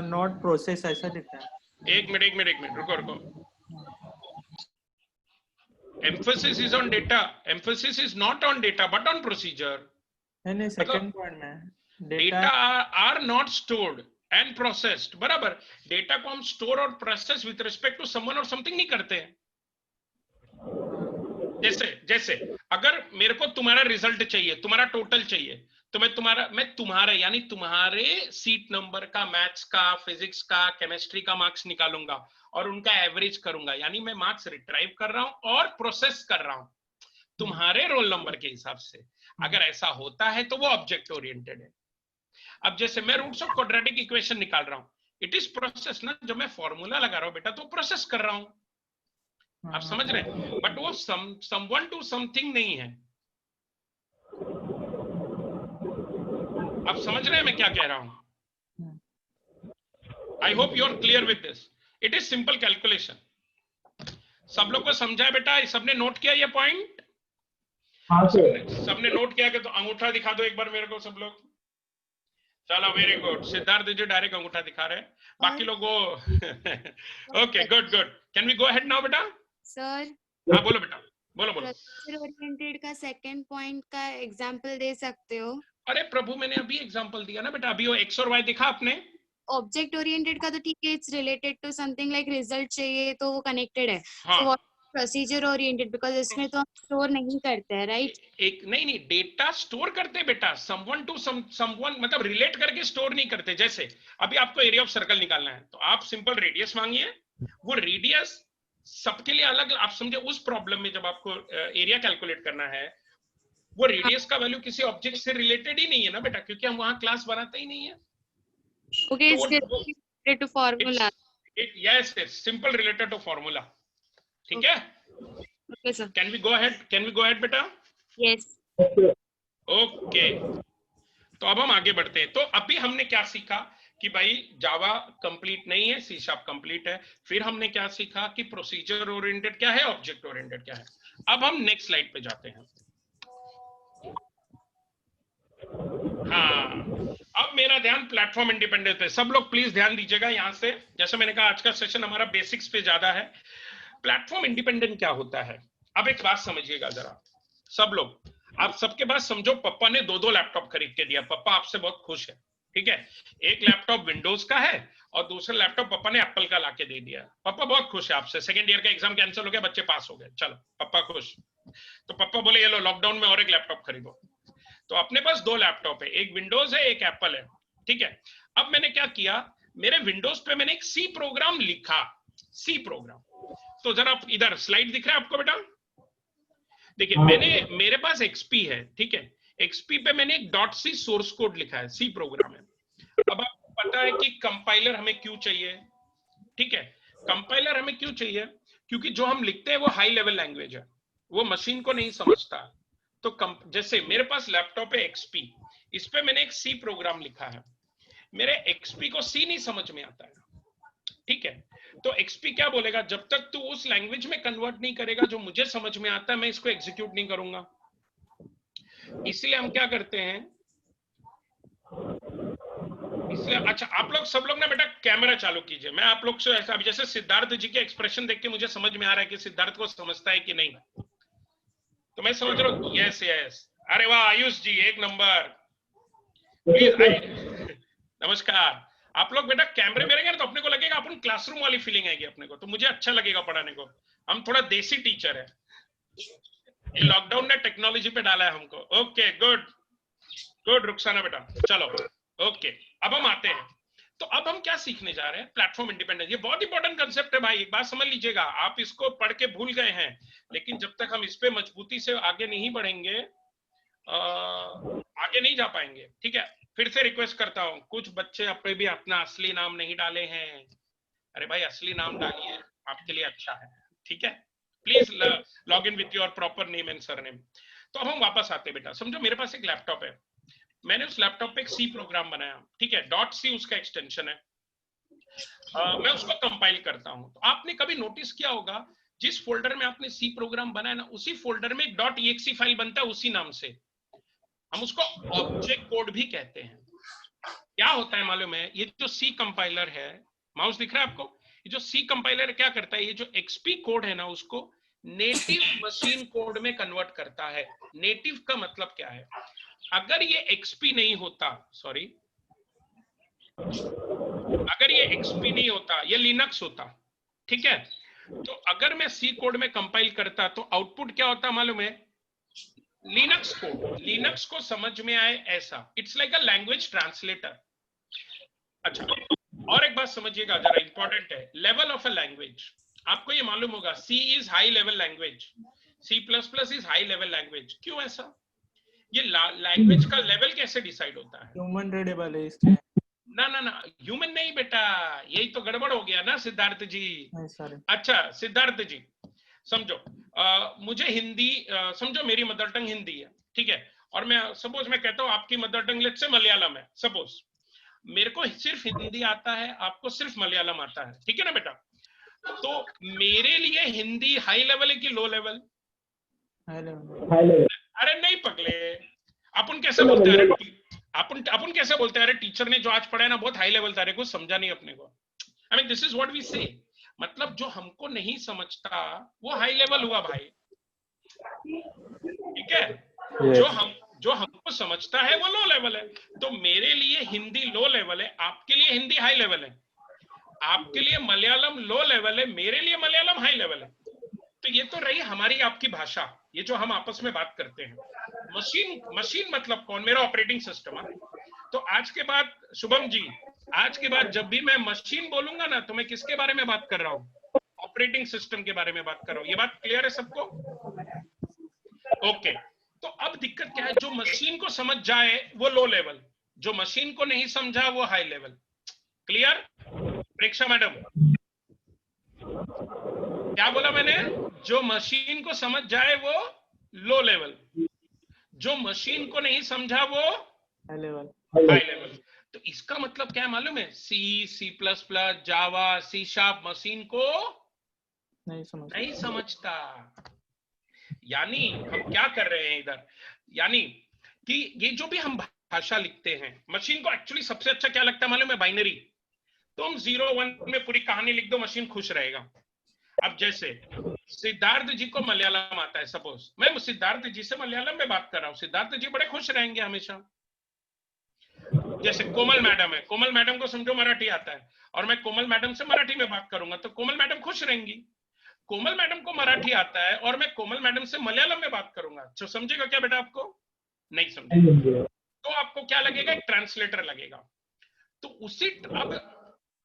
नॉट प्रोसेस, ऐसा लिखा है। एक मिनट रुको। Emphasis is on data. Emphasis is not on data, but on procedure. नहीं सेकंड पॉइंट में data are not stored and processed, बराबर। डेटा को हम स्टोर और process with respect to someone और समथिंग नहीं करते हैं। जैसे अगर मेरे को तुम्हारा रिजल्ट चाहिए, तुम्हारा टोटल चाहिए, तो मैं तुम्हारे यानी तुम्हारे सीट नंबर का, मैथ्स का, फिजिक्स का, केमिस्ट्री का मार्क्स निकालूंगा और उनका एवरेज करूंगा, यानी मैं मार्क्स रिट्राइव कर रहा हूं और प्रोसेस कर रहा हूं तुम्हारे रोल नंबर के हिसाब से। अगर ऐसा होता है तो वो ऑब्जेक्ट ओरिएंटेड है। अब जैसे मैं रूट्स ऑफ क्वाड्रेटिक इक्वेशन निकाल रहा हूं, इट इज प्रोसेस ना। जब मैं फॉर्मूला लगा रहा हूं बेटा, तो प्रोसेस कर रहा हूं, आप समझ रहे हैं? बट वो समवन टू समथिंग नहीं है। आप समझ रहे हैं मैं क्या कह रहा हूं? I hope you are clear with this. It is simple calculation. सब लोग को समझा है बेटा? सबने नोट किया ये पॉइंट? हाँ सर। सबने नोट किया कि तो अंगूठा दिखा दो एक बार मेरे को सब लोग। चलो very good, Siddharth ji direct अंगूठा दिखा रहे हैं, बाकी लोग वो okay good good. Can we go ahead now बेटा? सर हाँ बोलो बेटा, बोलो बोलो। प्रोसीजर ओरिएंटेड का सेकंड पॉइंट का एग्जांपल दे सकते हो? अरे प्रभु मैंने अभी एग्जांपल दिया ना बेटा, अभी वो एक्स और वाई दिखा आपने। ऑब्जेक्ट ओरिएंटेड का तो ठीक है, it's related to something like result चाहिए तो वो कनेक्टेड है। हाँ So what procedure oriented, because इसमें तो हम स्टोर नहीं करते हैं, राइट? एक नहीं नहीं डेटा स्टोर करते हैं बेटा, समवन टू समवन मतलब रिलेट करके स्टोर नहीं करते। जैसे अभी आपको एरिया ऑफ सर्कल निकालना है तो आप सिंपल रेडियस मांगिए, वो रेडियस सबके लिए अलग, आप समझे उस प्रॉब्लम में जब आपको एरिया कैलकुलेट करना है, वो रेडियस का वैल्यू किसी ऑब्जेक्ट से रिलेटेड ही नहीं है ना बेटा, क्योंकि हम वहां क्लास बनाते ही नहीं है। ओके, तो it's related to formula. Yes simple related to formula, ठीक है? Okay sir. Can we go ahead बेटा? यस। ओके तो अब हम आगे बढ़ते हैं। तो अभी हमने क्या सीखा कि भाई जावा कंप्लीट नहीं है, सी शार्प कंप्लीट है। फिर हमने क्या सीखा कि प्रोसीजर ओरिएंटेड क्या है, ऑब्जेक्ट ओरिएंटेड क्या है। अब हम नेक्स्ट स्लाइड पे जाते हैं। हाँ अब मेरा ध्यान प्लेटफॉर्म इंडिपेंडेंस पे, सब लोग प्लीज ध्यान दीजिएगा यहां से। जैसे मैंने कहा आज का सेशन हमारा बेसिक्स पे ज्यादा है। प्लेटफॉर्म इंडिपेंडेंट क्या होता है, अब एक बात समझिएगा जरा सब लोग, आप सबके पास समझो पापा ने दो लैपटॉप खरीद के दिया, पापा आपसे बहुत खुश है, ठीक है? एक लैपटॉप विंडोज का है और दूसरा लैपटॉप पापा ने एप्पल का लाके दे दिया। पापा बहुत खुश है आपसे, सेकंड ईयर का एग्जाम कैंसिल हो गया, बच्चे पास हो गए, चलो पापा खुश। तो पापा बोले ये लो लॉकडाउन में और एक लैपटॉप खरीदो। तो अपने पास दो लैपटॉप है, एक विंडोज है एक एप्पल है, ठीक है? अब मैंने क्या किया, मेरे विंडोज पे मैंने एक सी प्रोग्राम लिखा, सी प्रोग्राम। तो जरा इधर स्लाइड दिख रहा है आपको बेटा? देखिए मेरे पास एक्सपी है, ठीक है? एक्सपी पे मैंने एक डॉट सी सोर्स कोड लिखा है, सी प्रोग्राम है। अब आपको पता है कि कंपाइलर हमें क्यों चाहिए, ठीक है? कंपाइलर हमें क्यों चाहिए? क्योंकि जो हम लिखते हैं वो हाई लेवल लैंग्वेज है, वो मशीन को नहीं समझता। तो जैसे मेरे पास लैपटॉप है एक्सपी, इस पे मैंने एक सी प्रोग्राम लिखा है, मेरे एक्सपी को सी नहीं समझ में आता है, ठीक है? तो एक्सपी क्या बोलेगा, जब तक तू उस लैंग्वेज में कन्वर्ट नहीं करेगा जो मुझे समझ में आता है, मैं इसको एग्जीक्यूट नहीं करूंगा। इसलिए हम क्या करते हैं, इसलिए अच्छा आप लोग सब लोग ना बेटा कैमरा चालू कीजिए। मैं आप लोग से ऐसा, अभी जैसे सिद्धार्थ जी के एक्सप्रेशन देख के मुझे समझ में आ रहा है कि सिद्धार्थ को समझता है कि नहीं, तो मैं समझ रहा हूँ यस यस। अरे वाह आयुष जी एक नंबर, प्लीज नमस्कार। आप लोग बेटा कैमरे में रहेंगे तो अपने को लगेगा अपन क्लासरूम वाली फीलिंग आएगी अपने को, तो मुझे अच्छा लगेगा पढ़ाने को। हम थोड़ा देसी टीचर है, ये लॉकडाउन ने टेक्नोलॉजी पे डाला है हमको। ओके गुड गुड रुखसाना बेटा, चलो ओके अब हम आते हैं। तो अब हम क्या सीखने जा रहे हैं, प्लेटफॉर्म इंडिपेंडेंस। ये बहुत इंपॉर्टेंट कंसेप्ट है भाई, एक बात समझ लीजिएगा। आप इसको पढ़ के भूल गए हैं, लेकिन जब तक हम इस पे मजबूती से आगे नहीं बढ़ेंगे आगे नहीं जा पाएंगे, ठीक है? फिर से रिक्वेस्ट करता हूं, कुछ बच्चे अपने भी अपना असली नाम नहीं डाले हैं। अरे भाई असली नाम डालिए, आपके लिए अच्छा है, ठीक है? Please log in with your proper name and surname. तो अब हम वापस आते हैं बेटा। समझो मेरे पास एक लैपटॉप है, मैंने उस लैपटॉप पे एक सी प्रोग्राम बनाया, ठीक है? डॉट सी उसका एक्सटेंशन है। मैं उसको कंपाइल करता हूं। तो आपने कभी नोटिस किया होगा, जिस फोल्डर में आपने सी प्रोग्राम बनाया ना, उसी फोल्डर में एक डॉट एक्सी फाइल बनता है उसी नाम से, हम उसको ऑब्जेक्ट कोड भी कहते हैं। क्या होता है मालूम है, ये जो सी कंपाइलर है, माउस दिख रहा है आपको? ये जो सी कंपाइलर क्या करता है, ये जो एक्सपी कोड है ना, उसको नेटिव मशीन कोड में कन्वर्ट करता है। नेटिव का मतलब क्या है, अगर ये एक्सपी नहीं होता, सॉरी अगर ये एक्सपी नहीं होता, ये लिनक्स होता, ठीक है? तो अगर मैं सी कोड में कंपाइल करता तो आउटपुट क्या होता मालूम है, लिनक्स कोड। लिनक्स को समझ में आए ऐसा, it's like a language translator. अच्छा और एक बात समझिएगा जरा, इंपॉर्टेंट है, लेवल ऑफ अ लैंग्वेज। आपको ये मालूम होगा C is high level language, C plus plus is high level language. क्यों ऐसा? ये लैंग्वेज का लेवल कैसे डिसाइड होता है? ह्यूमन रीडेबल है इसलिए। ना ना ना ह्यूमन नहीं बेटा, यही तो गड़बड़ हो गया ना सिद्धार्थ जी। अच्छा सिद्धार्थ जी समझो, मुझे हिंदी समझो, मेरी मदर टंग हिंदी है, ठीक है? और मैं सपोज मैं कहता हूँ आपकी mother tongue let's say Malayalam है, सपोज मेरे को सिर्फ हिंदी आता है, आपको सिर्फ मलयालम आता है, ठीक है ना बेटा? तो मेरे लिए हिंदी हाई लेवल है कि लो लेवल? High level. अरे नहीं पगले, अपन कैसे बोलते हैं, अरे अपन कैसे बोलते हैं, अरे टीचर ने जो आज पढ़ाया ना बहुत हाई लेवल था, कुछ समझा नहीं अपने को। I mean this is what we say, मतलब जो हमको नहीं समझता वो हाई लेवल हुआ भाई, ठीक है। जो हमको समझता है वो लो लेवल है। तो मेरे लिए हिंदी लो लेवल है, आपके लिए हिंदी हाई लेवल है, आपके लिए मलयालम लो लेवल है, मेरे लिए मलयालम हाई लेवल है। तो ये तो रही हमारी आपकी भाषा, ये जो हम आपस में बात करते हैं। मशीन मतलब कौन, मेरा ऑपरेटिंग सिस्टम है। तो आज के बाद शुभम जी, आज के बाद जब भी मैं मशीन बोलूंगा ना, तो मैं किसके बारे में बात कर रहा हूँ, ऑपरेटिंग सिस्टम के बारे में बात कर रहा हूँ। ये बात क्लियर है सबको? ओके। तो अब दिक्कत क्या है, जो मशीन को समझ जाए वो लो लेवल, जो मशीन को नहीं समझा वो हाई लेवल। क्लियर प्रेक्षा मैडम? क्या बोला मैंने? जो मशीन को समझ जाए वो लो लेवल, जो मशीन को नहीं समझा वो हाई लेवल। High level. तो इसका मतलब क्या है मालूम है? सी प्लस प्लस, जावा, सी शार्प मशीन को नहीं समझता। यानी हम क्या कर रहे हैं इधर, यानी कि ये जो भी हम भाषा लिखते हैं, मशीन को एक्चुअली सबसे अच्छा क्या लगता है मालूम है? बाइनरी। तुम 0-1 में पूरी कहानी लिख दो, मशीन खुश रहेगा। अब जैसे सिद्धार्थ जी को मलयालम आता है, सपोज मैं सिद्धार्थ जी से मलयालम में बात कर रहा हूं, सिद्धार्थ जी बड़े खुश रहेंगे हमेशा। जैसे कोमल मैडम है, कोमल मैडम को समझो मराठी आता है, और मैं कोमल मैडम से मराठी में बात करूंगा तो कोमल मैडम खुश रहेंगी। कोमल मैडम को मराठी आता है और मैं कोमल मैडम से मलयालम में बात करूंगा, तो समझेगा क्या बेटा? आपको नहीं समझेगा। तो आपको क्या लगेगा? एक ट्रांसलेटर लगेगा। तो उसी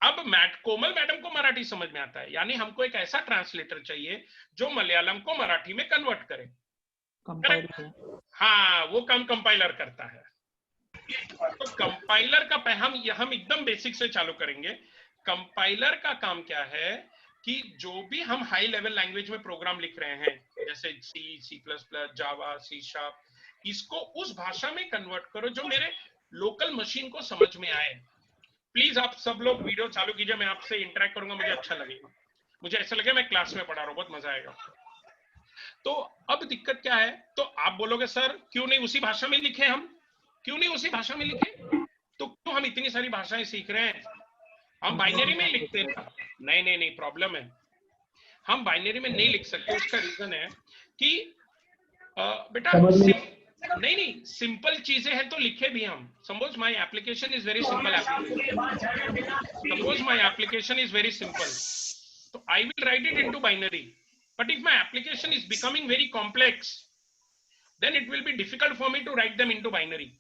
अब कोमल मैडम को मराठी समझ में आता है, यानी हमको एक ऐसा ट्रांसलेटर चाहिए जो मलयालम को मराठी में कन्वर्ट करे। हाँ, वो काम कंपाइलर करता है। तो कंपाइलर का हम एकदम बेसिक से चालू करेंगे। कंपाइलर का काम क्या है कि जो भी हम हाई लेवल लैंग्वेज में प्रोग्राम लिख रहे हैं, जैसे सी प्लस प्लस, जावा, सी शार्प, इसको उस भाषा में कन्वर्ट करो जो मेरे लोकल मशीन को समझ में आए। प्लीज आप सब लोग वीडियो चालू कीजिए, मैं आपसे इंटरेक्ट करूंगा, मुझे अच्छा लगेगा, मुझे ऐसा लगे मैं क्लास में पढ़ा रहा हूँ, बहुत मजा आएगा। तो अब दिक्कत क्या है, तो आप बोलोगे सर क्यों नहीं उसी भाषा में लिखे, हम क्यों नहीं उसी भाषा में लिखे? तो क्यों हम इतनी सारी भाषाएं सीख रहे हैं? हम बाइनरी में लिखते हैं। नहीं, प्रॉब्लम है, हम बाइनरी में नहीं लिख सकते। उसका रीजन है कि बेटा नहीं सिंपल चीजें हैं तो लिखे भी हम। Suppose my application is very simple तो I will write it into binary, but if my application is becoming very complex then it will be difficult for me to write them into binary.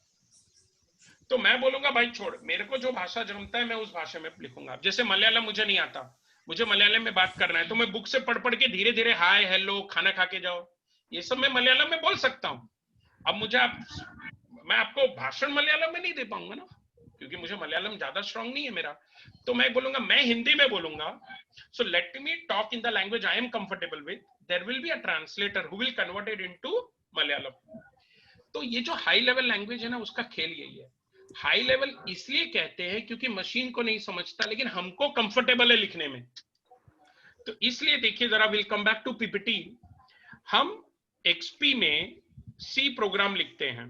तो मैं बोलूंगा भाई छोड़, मेरे को जो भाषा जमता है मैं उस भाषा में लिखूंगा। जैसे मलयालम मुझे नहीं आता, मुझे मलयालम में बात करना है तो मैं बुक से पढ़ के धीरे धीरे हाय हेलो खाना खा के जाओ ये सब मैं मलयालम में बोल सकता हूँ। अब मैं आपको भाषण मलयालम में नहीं दे पाऊंगा ना, क्योंकि मुझे मलयालम ज्यादा स्ट्रांग नहीं है मेरा। तो मैं बोलूंगा, मैं हिंदी में बोलूंगा, so let me talk in the language I am comfortable with, there will be a translator who will convert it into Malayalam. तो ये जो हाई लेवल लैंग्वेज है ना, उसका खेल यही है। हाई लेवल इसलिए कहते हैं क्योंकि मशीन को नहीं समझता, लेकिन हमको कंफर्टेबल है लिखने में। तो इसलिए देखिए जरा, will come back to PPT. हम एक्सपी में सी प्रोग्राम लिखते हैं,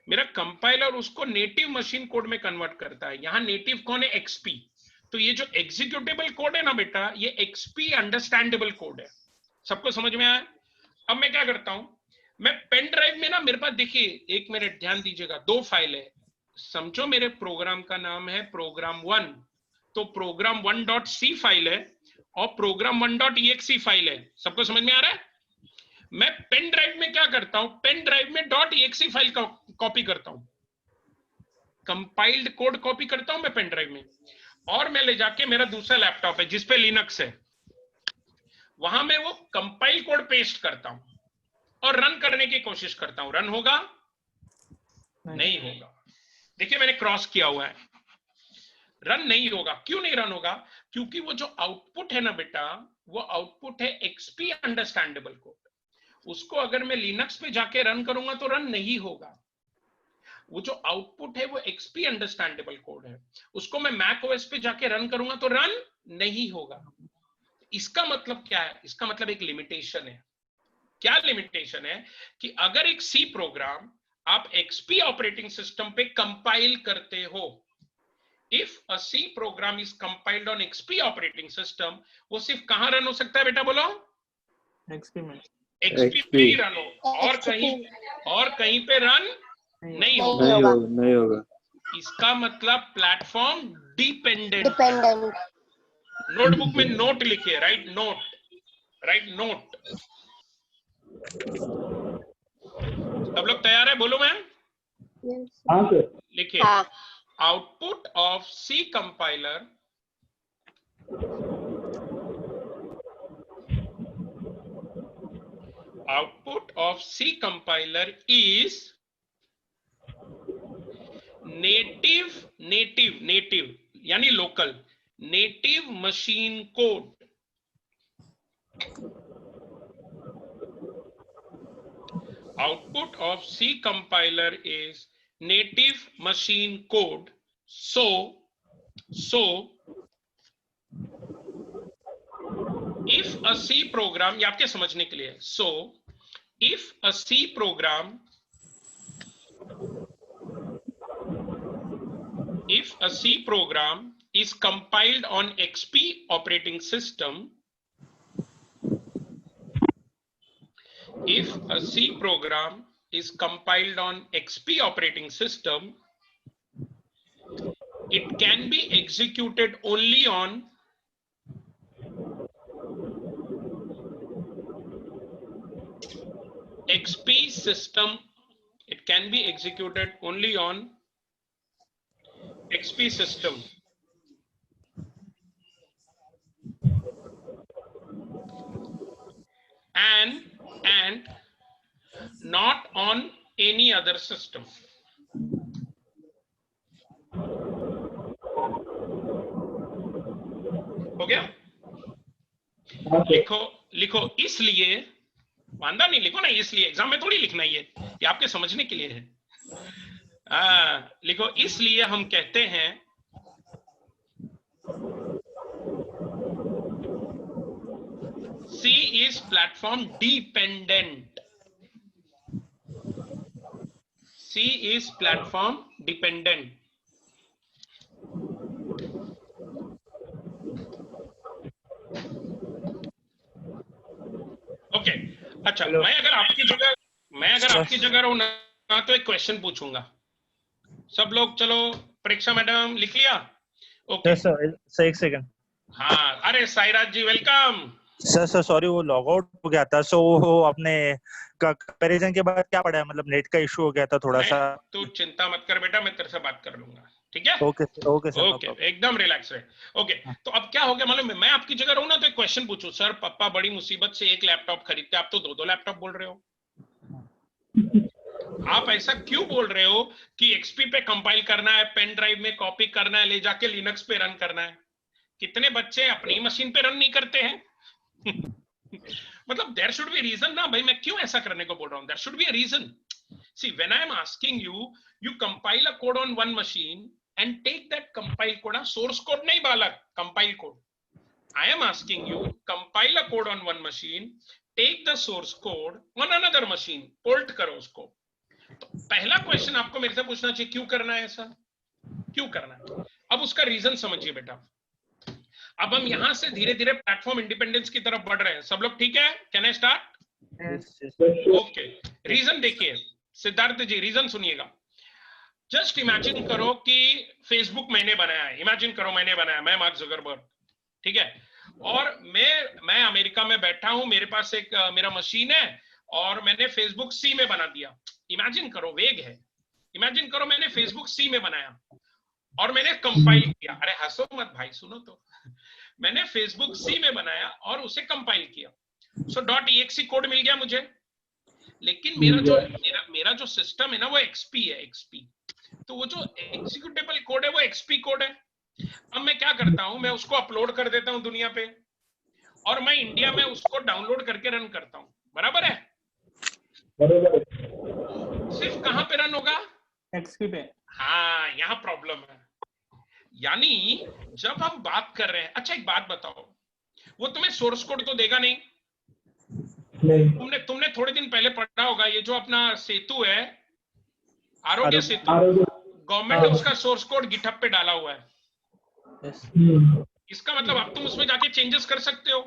मेरा कंपाइलर उसको नेटिव मशीन कोड में कन्वर्ट करता है। यहां नेटिव कौन है? एक्सपी। तो ये जो एग्जीक्यूटेबल कोड है ना बेटा, ये एक्सपी अंडरस्टैंडेबल कोड है। सबको समझ में आया? अब मैं क्या करता हूं, मैं पेन ड्राइव में ना, मेरे पास देखिए, एक मिनट ध्यान दीजिएगा, 2 फाइल है। समझो मेरे प्रोग्राम का नाम है program1, तो program1.c फाइल है और program1.exe फाइल है। सबको समझ में आ रहा है? मैं पेन ड्राइव में क्या करता हूं, पेन ड्राइव में .exe फाइल का कॉपी करता हूं, कंपाइल्ड कोड कॉपी करता हूं मैं पेन ड्राइव में, और मैं ले जाके मेरा दूसरा लैपटॉप है जिसपे लिनक्स है, वहां मैं वो कंपाइल कोड पेस्ट करता हूं और रन करने की कोशिश करता हूं। रन होगा? नहीं होगा। देखिए मैंने क्रॉस किया हुआ है, रन नहीं होगा। क्यों नहीं रन होगा? क्योंकि वो जो आउटपुट है ना बेटा, वो आउटपुट है एक्सपी अंडरस्टैंडेबल कोड। उसको अगर मैं लिनक्स पे जाके रन करूंगा तो रन नहीं होगा। वो जो आउटपुट है वो एक्सपी अंडरस्टैंडेबल कोड है, उसको मैं मैक ओएस पे जाके रन करूंगा तो रन नहीं होगा। इसका मतलब क्या है? इसका मतलब एक लिमिटेशन है। क्या लिमिटेशन है कि अगर एक सी प्रोग्राम आप एक्सपी ऑपरेटिंग सिस्टम पे कंपाइल करते हो, if a C program is compiled on XP operating system, वो सिर्फ कहां रन हो सकता है बेटा, बोलो? एक्सपी में। एक्सपी पे ही रन हो, और कहीं पे रन नहीं होगा। इसका मतलब प्लेटफॉर्म डिपेंडेंट। नोटबुक में नोट लिखिए, राइट नोट। सब लोग तैयार है? बोलो मैम। हाँ सर। लिखिए, output of C compiler is native यानी local, native machine code. Output of C compiler is native machine code. So if a C program, ये आपके समझने के लिए, so if a C program is compiled on XP operating system, if a C program is compiled on XP operating system, it can be executed only on XP system. It can be executed only on XP system. And not on any other system. हो गया? लिखो इसलिए, वांदा नहीं, लिखो ना इसलिए, एग्जाम में थोड़ी लिखना ये आपके समझने के लिए है। लिखो इसलिए हम कहते हैं C is platform dependent. C is platform dependent. Okay अच्छा, मैं अगर आपकी जगह रहूं ना तो एक क्वेश्चन पूछूंगा। सब लोग चलो, परीक्षा मैडम लिख लिया? ओके सर एक सेकंड। हाँ, अरे साईराज जी वेलकम। सर सॉरी, वो लॉग आउट हो गया था, सो वो अपने कंपैरिजन के बाद क्या पड़ा है, मतलब नेट का इशू हो गया था थोड़ा सा। तू चिंता मत कर बेटा, मैं तेरे से बात कर लूंगा, ठीक है? ओके सर, ओके एकदम रिलैक्स रहे। ओके तो अब क्या हो गया मालूम है, मैं आपकी जगह रहूं ना तो एक क्वेश्चन पूछूं, सर पापा बड़ी मुसीबत से एक लैपटॉप खरीदते, आप तो दो लैपटॉप बोल रहे हो। आप ऐसा क्यों बोल रहे हो कि एक्सपी पे कंपाइल करना है, पेन ड्राइव में कॉपी करना है, ले जाके लिनक्स पे रन करना है? कितने बच्चे अपनी मशीन पे रन नहीं करते हैं? मतलब देयर शुड बी रीजन ना भाई, मैं क्यों ऐसा करने को बोल रहा हूं? There should be a reason. See when I am asking you compile a code on one machine and take that compile code, source code nahi balak, compile code. I am asking you, compile a code on one machine, take the source code on another machine, port करो उसको। तो पहला क्वेश्चन आपको मेरे से पूछना चाहिए, क्यों करना है ऐसा, क्यों करना है? अब उसका रीजन समझिए बेटा। अब हम यहां से धीरे धीरे प्लेटफॉर्म इंडिपेंडेंस की तरफ बढ़ रहे हैं। सब लोग ठीक है? Can I start? Okay, reason देखिए सिद्धार्थ जी, रीजन सुनिएगा। जस्ट इमेजिन करो कि फेसबुक मैंने बनाया है, इमेजिन करो मैंने बनाया, मैं मार्क जुकरबर्ग, ठीक है? और मैं अमेरिका में बैठा हूं, मेरे पास एक मेरा मशीन है और मैंने फेसबुक सी में बना दिया। इमेजिन करो, वेग है, इमेजिन करो मैंने फेसबुक सी में बनाया और मैंने कंपाइल किया। अरे हंसो मत भाई, सुनो तो। मैंने फेसबुक सी में बनाया और उसे कंपाइल किया, सो .exe कोड मिल गया मुझे। लेकिन मेरा जो सिस्टम है ना वो एक्सपी है, एक्सपी। तो वो जो एग्जीक्यूटेबल कोड है वो एक्सपी कोड है। अब मैं क्या करता हूं, मैं उसको अपलोड कर देता हूं दुनिया पे और मैं इंडिया में उसको डाउनलोड करके रन करता हूं, बराबर है? सिर्फ कहां पे रन होगा? एक्सपी पे। हाँ, यहाँ प्रॉब्लम है। यानी जब हम बात कर रहे हैं, अच्छा एक बात बताओ, वो तुम्हें सोर्स कोड तो देगा नहीं? तुमने थोड़े दिन पहले पढ़ा होगा, ये जो अपना सेतु है, आरोग्य सेतु, आरोग्य गवर्नमेंट ने उसका सोर्स कोड गिटहब पे डाला हुआ है। इसका मतलब अब तुम उसमें जाके चेंजेस कर सकते हो।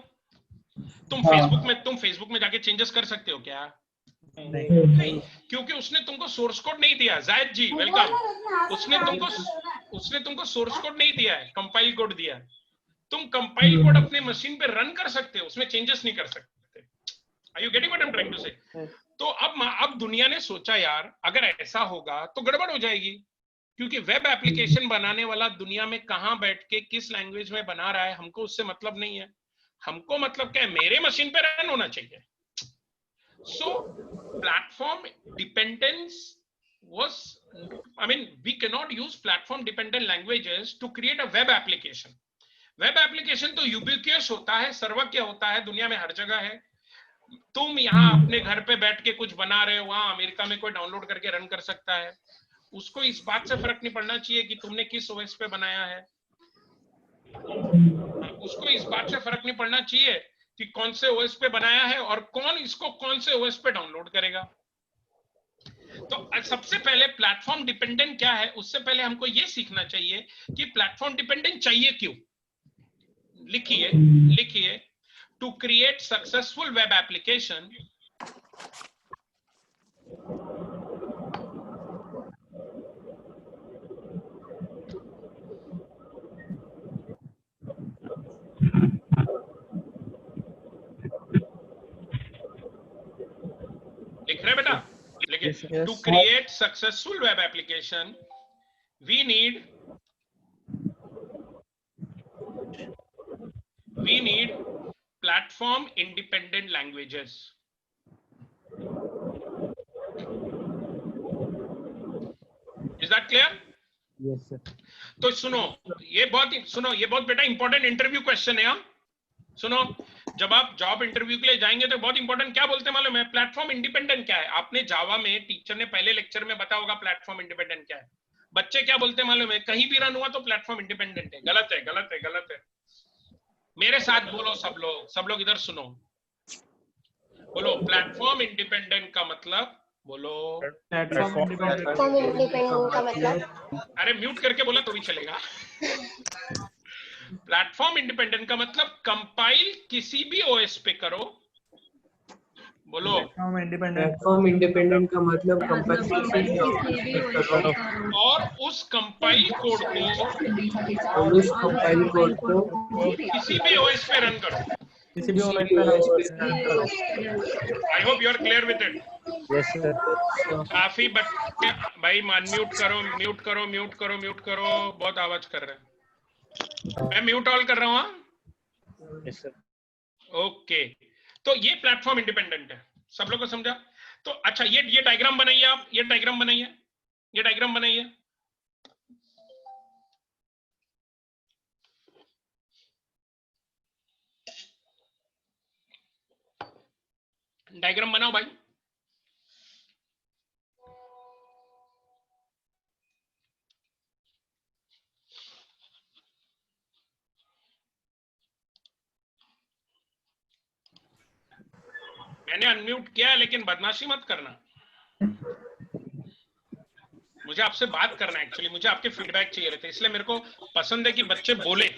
तुम फेसबुक में जाके चेंजेस कर सकते हो क्या? नहीं, क्योंकि उसने तुमको सोर्स कोड नहीं दिया। जायद जी वेलकम। उसने तुमको सोर्स कोड नहीं दिया है, कंपाइल कोड दिया है। तुम कंपाइल कोड अपने मशीन पे रन कर सकते हो, उसमें चेंजेस नहीं कर सकते। Are you getting what I am trying to say? तो अब दुनिया ने सोचा यार अगर ऐसा होगा तो गड़बड़ हो जाएगी, क्योंकि वेब एप्लीकेशन बनाने वाला दुनिया में कहां बैठ के किस लैंग्वेज में बना रहा है हमको उससे मतलब नहीं है। हमको मतलब क्या है, मेरे मशीन पे रन होना चाहिए। So platform dependence was, I mean, we cannot use platform dependent languages to create a web application. Web application तो ubiquitous होता है, सर्वज्ञ होता है, दुनिया में हर जगह है। तुम यहाँ अपने घर पे बैठ के कुछ बना रहे हो, वहां अमेरिका में कोई डाउनलोड करके रन कर सकता है। उसको इस बात से फर्क नहीं पड़ना चाहिए कि तुमने किस ओएस पे बनाया है। उसको इस बात से फर्क नहीं पड़ना चाहिए कि कौन से ओएस पे बनाया है और कौन इसको कौन से ओएस पे डाउनलोड करेगा। तो सबसे पहले प्लेटफॉर्म डिपेंडेंट क्या है, उससे पहले हमको ये सीखना चाहिए कि प्लेटफॉर्म डिपेंडेंट चाहिए क्यों। लिखिए to create successful web application, लिख रहे बेटा, लिखिए to create successful web application we need platform independent languages. Is that clear? Yes sir. तो सुनो, ये बहुत बेटा इंपॉर्टेंट इंटरव्यू क्वेश्चन है। हाँ सुनो, जब आप जॉब इंटरव्यू के लिए जाएंगे तो बहुत इंपॉर्टेंट क्या बोलते हैं मालूम है? प्लेटफॉर्म इंडिपेंडेंट क्या है? आपने जावा में टीचर ने पहले लेक्चर में बताया होगा प्लेटफॉर्म इंडिपेंडेंट क्या है। बच्चे क्या बोलते हैं मालूम है? कहीं भी रन हुआ तो प्लेटफॉर्म इंडिपेंडेंट है। गलत है, गलत है, गलत है। मेरे साथ बोलो सब लोग इधर सुनो, बोलो प्लेटफॉर्म इंडिपेंडेंट का मतलब, बोलो प्लेटफॉर्म इंडिपेंडेंट का मतलब, अरे म्यूट करके बोला तो भी चलेगा। प्लेटफॉर्म इंडिपेंडेंट का मतलब कंपाइल किसी भी ओएस पे करो, बोलो प्लेटफॉर्म इंडिपेंडेंट का मतलब और उस कंपाइल कोड को किसी भी ओएस पे रन करो। किसी भी ओएस पे रन करो। I hope you are clear with it. Yes sir. काफी बच्चे भाई म्यूट करो, बहुत आवाज कर रहे हैं। मैं म्यूट ऑल कर रहा हूँ। Yes sir. ओके, तो ये प्लेटफॉर्म इंडिपेंडेंट है, सब लोग को समझा? तो अच्छा, ये डायग्राम बनाइए आप, ये डायग्राम बनाइए। डायग्राम बनाओ भाई। मैंने अनम्यूट किया है, लेकिन बदमाशी मत करना। मुझे आपसे बात करना है, एक्चुअली मुझे आपके फीडबैक चाहिए रहते, इसलिए मेरे को पसंद है कि बच्चे बोले।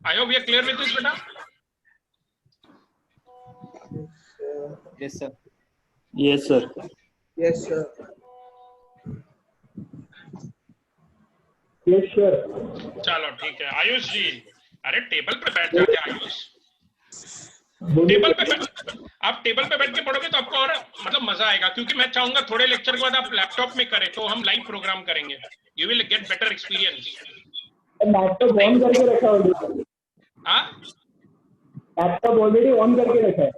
I hope we are clear with this बेटा। Yes sir. Yes sir. Yes sir. Yes sir. चलो ठीक है आयुष जी, अरे टेबल पे बैठ जाते आयुष। टेबल पे बैठ के पढ़ोगे तो आपको और मतलब मजा आएगा, क्योंकि मैं चाहूंगा थोड़े लेक्चर के बाद आप लैपटॉप में करें तो हम लाइव प्रोग्राम करेंगे। You will get better experience. Laptop on करके रखा है। हाँ लैपटॉप ऑलरेडी ऑन करके रखा है।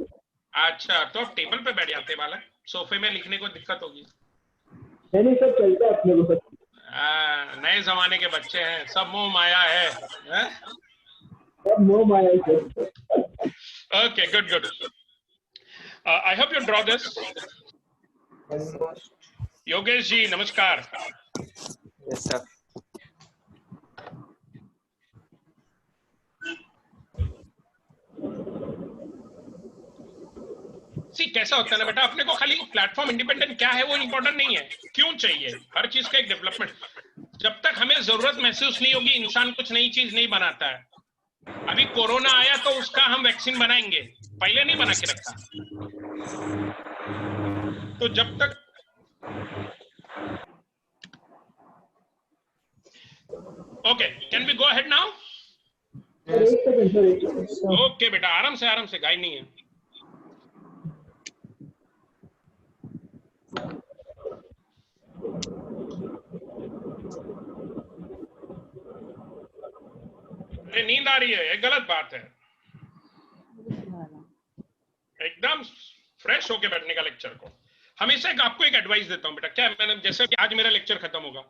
अच्छा, तो आप टेबल पे बैठ जाते बालक, सोफे में लिखने को दिक्कत होगी। नहीं सब चलता है अपने को। नए जमाने के बच्चे हैं, सब मोह माया है? सब मोह माया है। Okay, good. I hope you draw this. Yogesh ji नमस्कार। Yes sir. सी कैसा होता है ना बेटा, अपने को खाली प्लेटफॉर्म इंडिपेंडेंट क्या है वो इंपॉर्टेंट नहीं है, क्यों चाहिए, हर चीज का एक डेवलपमेंट। जब तक हमें जरूरत महसूस नहीं होगी, इंसान कुछ नई चीज नहीं बनाता है। अभी कोरोना आया तो उसका हम वैक्सीन बनाएंगे, पहले नहीं बना के रखा। तो जब तक okay, can we go ahead now? Okay बेटा, आराम से, गाय नहीं है। नींद आ रही है, ये गलत बात है। एकदम फ्रेश होके बैठने का लेक्चर को। हमेशा आपको एक एडवाइस देता हूं बेटा, क्या मैंने, जैसे कि आज मेरा लेक्चर खत्म होगा,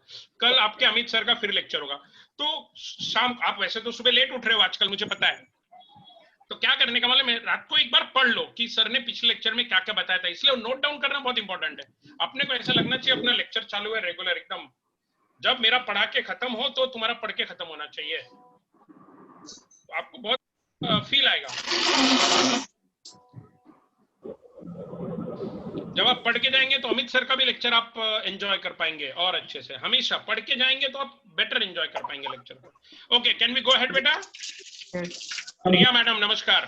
कल आपके अमित सर का फिर लेक्चर होगा, तो शाम, आप वैसे तो सुबह लेट उठ रहे हो आजकल, मुझे पता है, तो क्या करने का मतलब है, रात को एक बार पढ़ लो कि सर ने पिछले लेक्चर में क्या क्या बताया था, इसलिए नोट डाउन करना बहुत इंपॉर्टेंट है। अपने को ऐसा लगना चाहिए अपना लेक्चर चालू है रेगुलर एकदम, जब मेरा पढ़ा के खत्म हो तो तुम्हारा पढ़ के खत्म होना चाहिए, तो आपको बहुत फील आएगा। जब आप पढ़ के जाएंगे तो अमित सर का भी लेक्चर आप एंजॉय कर पाएंगे और अच्छे से। हमेशा पढ़ के जाएंगे तो आप बेटर एंजॉय कर पाएंगे लेक्चर को। Okay, can we go ahead बेटा? रिया मैडम नमस्कार।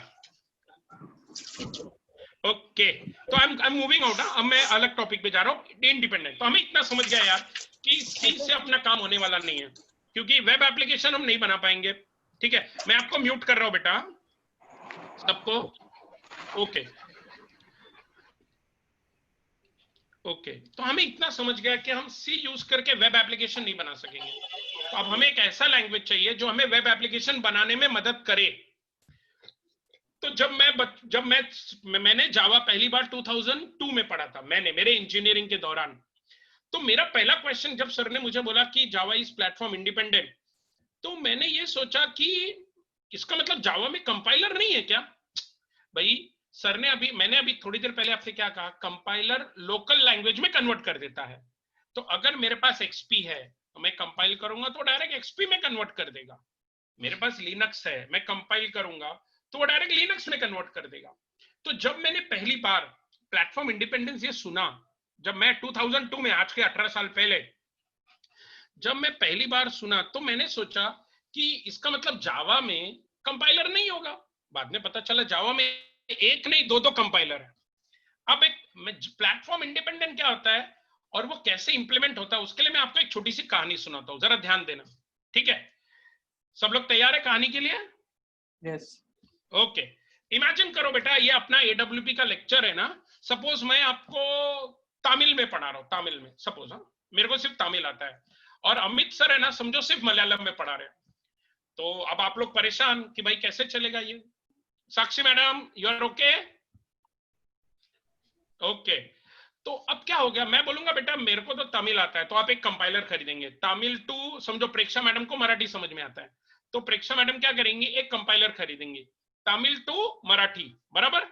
ओके, तो आई एम मूविंग आउट। अब मैं अलग टॉपिक पे जा रहा हूँ, इंडिपेंडेंट। तो हमें इतना समझ गया यार कि इस चीज से अपना काम होने वाला नहीं है, क्योंकि वेब एप्लीकेशन हम नहीं बना पाएंगे। ठीक है, मैं आपको म्यूट कर रहा हूँ बेटा, सबको। ओके ओके, तो हमें इतना समझ गया कि हम सी यूज करके वेब एप्लीकेशन नहीं बना सकेंगे। तो अब हमें एक ऐसा लैंग्वेज चाहिए जो हमें वेब एप्लीकेशन बनाने में मदद करे। तो जब मैंने जावा पहली बार 2002 में पढ़ा था, मेरे इंजीनियरिंग के दौरान। तो मेरा पहला क्वेश्चन जब सर ने मुझे बोला कि जावा इज प्लेटफॉर्म इंडिपेंडेंट, तो मैंने ये सोचा कि इसका मतलब जावा में कंपाइलर नहीं है क्या? भाई सर ने मैंने अभी थोड़ी देर पहले आपसे क्या कहा, कंपाइलर लोकल लैंग्वेज में कन्वर्ट कर देता है। तो अगर मेरे पास एक्सपी है तो मैं कंपाइल करूंगा तो डायरेक्ट एक्सपी में कन्वर्ट कर देगा। मेरे पास लिनक्स है, मैं कंपाइल करूंगा तो वो डायरेक्ट लिनक्स में कन्वर्ट कर देगा। तो जब मैंने पहली बार प्लेटफॉर्म इंडिपेंडेंस ये सुना, जब मैं 2002 में, आज के 18 साल पहले जब मैं पहली बार सुना, तो मैंने सोचा कि इसका मतलब जावा में कंपाइलर नहीं होगा। बाद में पता चला जावा में एक नहीं दो कंपाइलर है। अब एक प्लेटफॉर्म इंडिपेंडेंट क्या होता है और वो कैसे इंप्लीमेंट होता है, उसके लिए मैं आपको एक छोटी सी कहानी सुनाता हूँ, जरा ध्यान देना। ठीक है, सब लोग तैयार है कहानी के लिए? यस। ओके, इमेजिन करो बेटा, ये अपना AWP का लेक्चर है ना। सपोज मैं आपको तमिल में पढ़ा रहा हूँ, तमिल में सपोज, मेरे को सिर्फ तमिल आता है, और अमित सर है ना, समझो सिर्फ मलयालम में पढ़ा रहे हैं। तो अब आप लोग परेशान कि भाई कैसे चलेगा ये। Sakshi madam, you are okay? Okay, तो अब क्या हो गया, मैं बोलूंगा बेटा मेरे को तो तमिल आता है, तो आप एक कंपाइलर खरीदेंगे तमिल टू, समझो प्रेक्षा मैडम को मराठी समझ में आता है, तो प्रेक्षा मैडम क्या करेंगे, एक कंपाइलर खरीदेंगे तमिल टू मराठी, बराबर।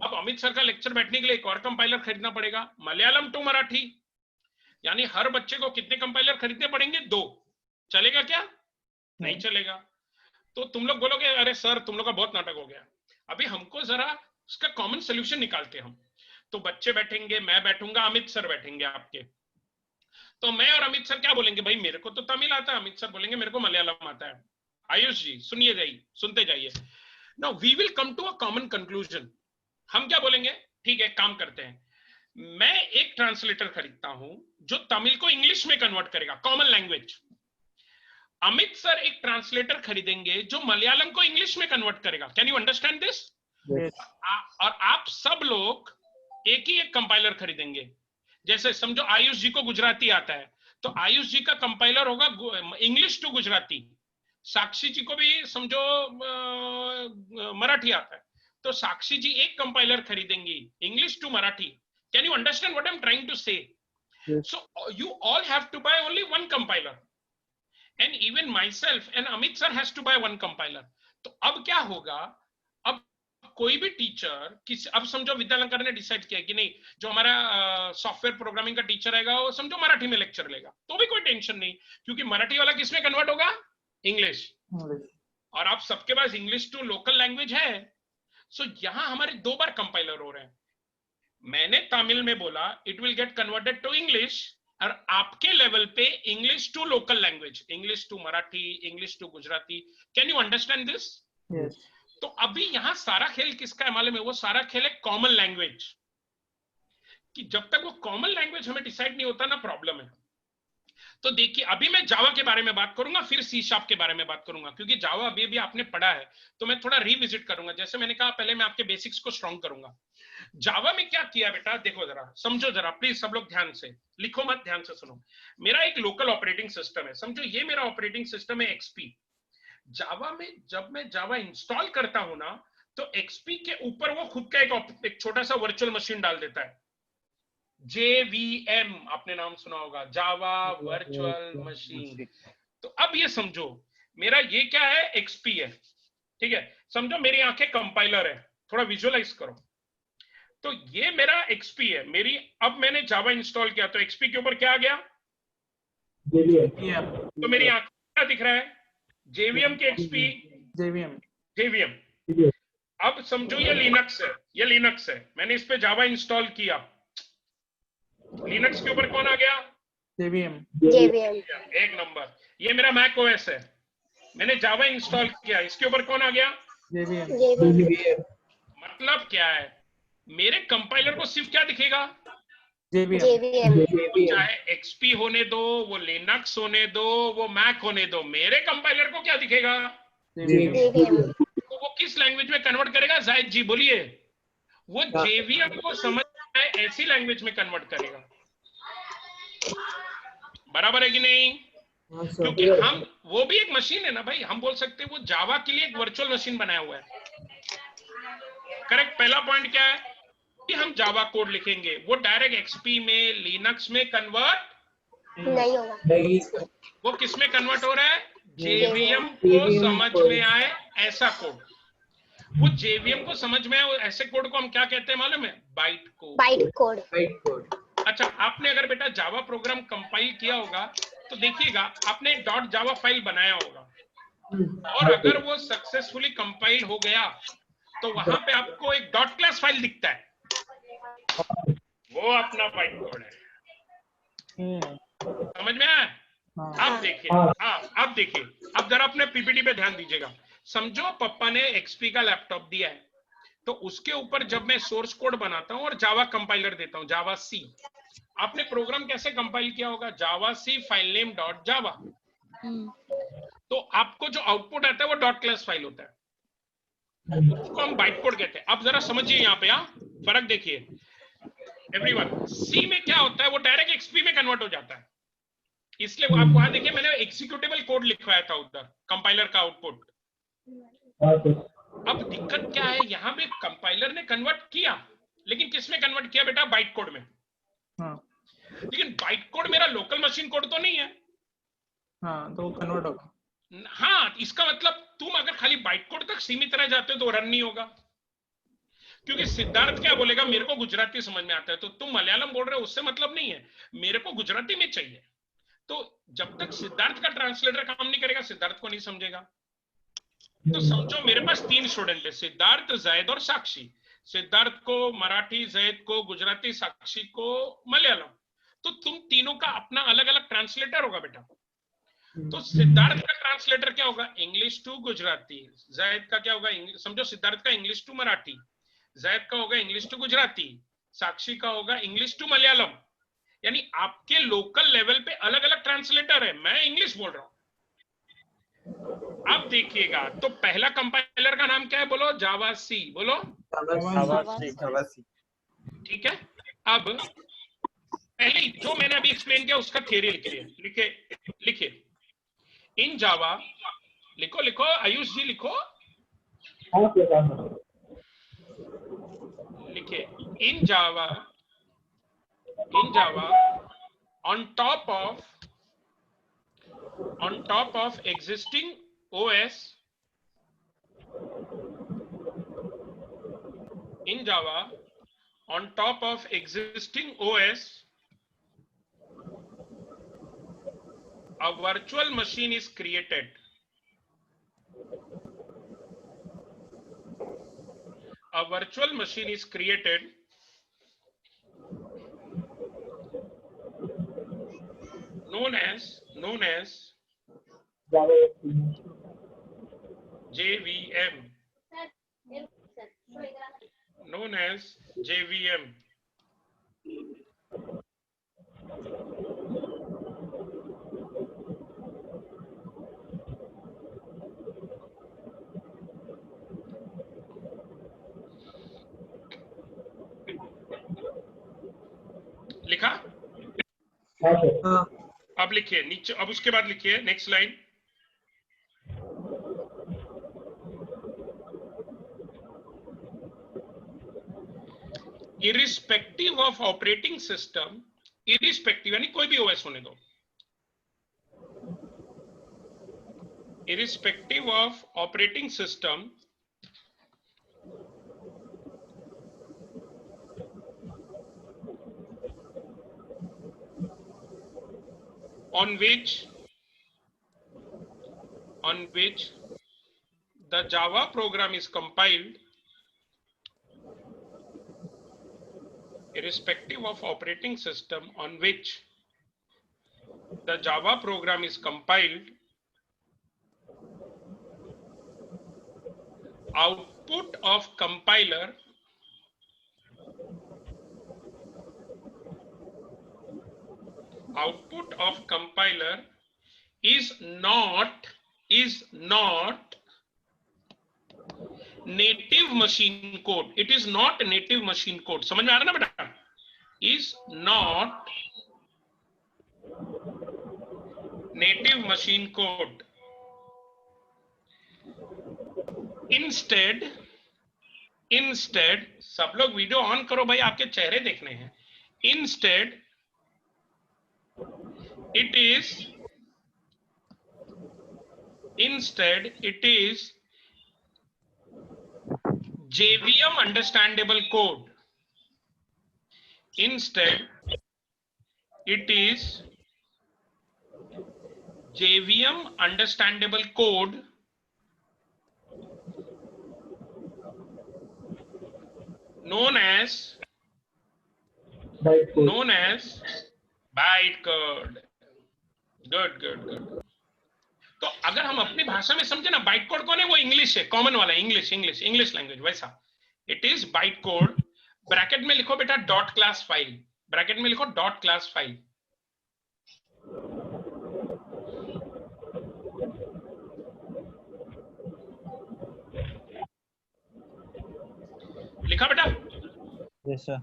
अब अमित सर का लेक्चर बैठने के लिए एक और कंपाइलर खरीदना पड़ेगा, मलयालम टू मराठी। यानी हर बच्चे को कितने कंपाइलर खरीदने पड़ेंगे? 2। चलेगा क्या? नहीं चलेगा। तो तुम लोग बोलोगे अरे सर तुम लोग का बहुत नाटक हो गया। अभी हमको जरा उसका कॉमन सोल्यूशन निकालते हम। तो बच्चे बैठेंगे, मैं बैठूंगा, अमित सर बैठेंगे आपके। तो मैं और अमित सर क्या बोलेंगे, भाई मेरे को तो तमिल आता है। अमित सर बोलेंगे मेरे को मलयालम आता है। आयुष जी सुनिए जाइए, सुनते जाइए। Now we will come to a common conclusion. हम क्या बोलेंगे, ठीक है काम करते हैं, मैं एक ट्रांसलेटर खरीदता हूं जो तमिल को इंग्लिश में कन्वर्ट करेगा, कॉमन लैंग्वेज। अमित सर एक ट्रांसलेटर खरीदेंगे जो मलयालम को इंग्लिश में कन्वर्ट करेगा। Can you understand this? और आप सब लोग एक ही एक कंपाइलर खरीदेंगे। जैसे समझो आयुष जी को गुजराती आता है, तो आयुष जी का कंपाइलर होगा इंग्लिश टू गुजराती। साक्षी जी को भी समझो मराठी आता है, तो साक्षी जी एक कंपाइलर खरीदेंगी English to Marathi. Can you understand what I am trying to say? So you all have to buy only one compiler, and even myself and Amit sir has to buy one compiler. तो अब क्या होगा, अब कोई भी टीचर अब समझो विद्यालंकर ने डिसाइड किया कि नहीं, जो हमारा सॉफ्टवेयर प्रोग्रामिंग का टीचर रहेगा वो समझो मराठी में लेक्चर लेगा, तो भी कोई टेंशन नहीं, क्योंकि मराठी वाला किसमें कन्वर्ट होगा? इंग्लिश। और आप सबके पास इंग्लिश टू लोकल लैंग्वेज है। सो यहां हमारे 2 बार कंपाइलर हो रहे हैं, मैंने तमिल में बोला it will get converted to English, और आपके लेवल पे English to local language, English to Marathi, English to Gujarati. Can you understand this? Yes. तो अभी यहाँ सारा खेल किसका है मालूम है? वो सारा खेल है कॉमन लैंग्वेज, कि जब तक वो कॉमन लैंग्वेज हमें डिसाइड नहीं होता ना, प्रॉब्लम है। तो देखिए अभी मैं जावा के बारे में बात करूंगा, फिर सी शार्प के बारे में बात करूंगा, क्योंकि जावा अभी भी आपने पढ़ा है, तो मैं थोड़ा रिविजिट करूंगा। जैसे मैंने कहा पहले मैं आपके बेसिक्स को स्ट्रॉन्ग करूंगा। जावा में क्या किया बेटा, देखो जरा, समझो जरा प्लीज सब लोग, ध्यान से लिखो मत, ध्यान से सुनो। मेरा एक लोकल ऑपरेटिंग सिस्टम है, समझो ये मेरा ऑपरेटिंग सिस्टम है एक्सपी। जावा में जब मैं जावा इंस्टॉल करता हूं ना, तो एक्सपी के ऊपर वो खुद का एक छोटा सा वर्चुअल मशीन डाल देता है, JVM, आपने नाम सुना होगा, जावा वर्चुअल मशीन। तो अब ये समझो मेरा ये क्या है, एक्सपी है, ठीक है। समझो मेरी आंखें कंपाइलर है, थोड़ा विजुअलाइज करो। तो ये मेरा एक्सपी है मेरी। अब मैंने जावा इंस्टॉल किया तो एक्सपी के ऊपर क्या आ गया, JVM। तो मेरी आंख क्या दिख रहा है, JVM के एक्सपी, JVM। अब समझो ये लिनक्स है, ये लिनक्स है, मैंने इस पे जावा इंस्टॉल किया, लिनक्स के ऊपर कौन आ गया, JVM. एक नंबर। ये मेरा मैक ओएस है, मैंने जावा इंस्टॉल किया, इसके ऊपर कौन आ गया, JVM। मतलब क्या है, मेरे कंपाइलर को सिर्फ क्या दिखेगा, JVM. चाहे एक्सपी होने दो, वो लिनक्स होने दो, वो मैक होने दो, मेरे कंपाइलर को क्या दिखेगा, JVM. तो वो किस लैंग्वेज में कन्वर्ट करेगा, जाहिद जी बोलिए, वो JVM को समझ में ऐसी लैंग्वेज में कन्वर्ट करेगा। बराबर है कि नहीं? क्योंकि हम, वो भी एक मशीन है ना भाई, हम बोल सकते हैं वो जावा के लिए एक वर्चुअल मशीन बनाया हुआ है। करेक्ट। पहला पॉइंट क्या है कि हम जावा कोड लिखेंगे, वो डायरेक्ट एक्सपी में, लिनक्स में कन्वर्ट नहीं होगा। वो किस में कन्वर्ट हो रहा है, JVM को समझ में आए ऐसा कोड। वो JVM को समझ में आए ऐसे कोड को हम क्या कहते हैं मालूम है, बाइट कोड। Byte code. अच्छा, आपने अगर बेटा जावा प्रोग्राम कंपाइल किया होगा तो देखिएगा आपने .java फाइल बनाया होगा, और अगर वो सक्सेसफुली कंपाइल हो गया तो वहां पे आपको एक .class फाइल दिखता है, वो अपना बाइट कोड है। समझ में आया? अब देखिए, अब देखिए, अब जरा अपने पीपीटी पे ध्यान दीजिएगा। समझो पप्पा ने एक्सपी का लैपटॉप दिया है, तो उसके ऊपर जब मैं सोर्स कोड बनाता हूं और जावा कंपाइलर देता हूं, जावा सी, आपने प्रोग्राम कैसे कंपाइल किया होगा, जावा सी फाइल नेम .java। तो आपको जो आउटपुट आता है वो .class फाइल होता है, उसको हम बाइट कोड कहते हैं। अब जरा समझिए यहाँ पे फर्क देखिए एवरीवन। सी में क्या होता है, वो डायरेक्ट एक्सपी में कन्वर्ट हो जाता है, इसलिए वो आप वहां देखिए मैंने एग्जीक्यूटेबल कोड लिखवाया था उधर, कंपाइलर का आउटपुट। अब दिक्कत क्या है, यहाँ पे कंपाइलर ने कन्वर्ट किया, लेकिन किस में कन्वर्ट किया बेटा, बाइट कोड में। लेकिन बाइट कोड मेरा लोकल मशीन कोड तो नहीं है। तो कन्वर्ट होगा। हाँ, इसका मतलब तुम अगर खाली बाइट कोड तक सीमित रह जाते हो तो रन नहीं होगा, क्योंकि सिद्धार्थ क्या बोलेगा, मेरे को गुजराती समझ में आता है, तो तुम मलयालम बोल रहे हो उससे मतलब नहीं है, मेरे को गुजराती में चाहिए। तो जब तक सिद्धार्थ का ट्रांसलेटर काम नहीं करेगा, सिद्धार्थ को नहीं समझेगा। तो समझो मेरे पास 3 स्टूडेंट है, सिद्धार्थ, जैद और साक्षी। सिद्धार्थ को मराठी, जैद को गुजराती, साक्षी को मलयालम। तो तुम तीनों का अपना अलग अलग ट्रांसलेटर होगा बेटा। तो सिद्धार्थ का ट्रांसलेटर क्या होगा, इंग्लिश टू गुजराती। जैद का क्या होगा, समझो सिद्धार्थ का इंग्लिश टू मराठी, जैद का होगा इंग्लिश टू गुजराती, साक्षी का होगा इंग्लिश टू मलयालम। यानी आपके लोकल लेवल पे अलग अलग ट्रांसलेटर है, मैं इंग्लिश बोल रहा हूं। अब देखिएगा, तो पहला कंपाइलर का नाम क्या है, बोलो, जावा सी, बोलो जावा सी। ठीक है। अब पहले जो मैंने अभी एक्सप्लेन किया उसका थ्योरी लिखिए, लिखिए इन जावा, लिखो आयुष जी, लिखिए इन जावा on top of existing OS, in Java on top of existing OS, a virtual machine is created. A virtual machine is created known as Java JVM, known as JVM. लिखा? हाँ सर अब लिखिए नीचे, अब उसके बाद लिखिए next line. Irrespective of operating system, irrespective यानी कोई भी ओएस होने दो, irrespective of operating system on which the Java program is compiled, irrespective of operating system on which the Java program is compiled, output of compiler is not native machine code. It is not native machine code. समझ में आ रहा ना बेटा? Is not native machine code. Instead सब लोग वीडियो ऑन करो भाई, आपके चेहरे देखने हैं। Instead it is JVM understandable code. Instead it is JVM understandable code known as bytecode. Good. तो अगर हम अपनी भाषा में समझे ना, बाइट कोड कौन है? वो इंग्लिश है, कॉमन वाला इंग्लिश लैंग्वेज वैसा। It is byte code. Bracket में लिखो बेटा डॉट क्लास फाइल, ब्रैकेट में लिखो डॉट क्लास फाइल। लिखा बेटा? Yes sir.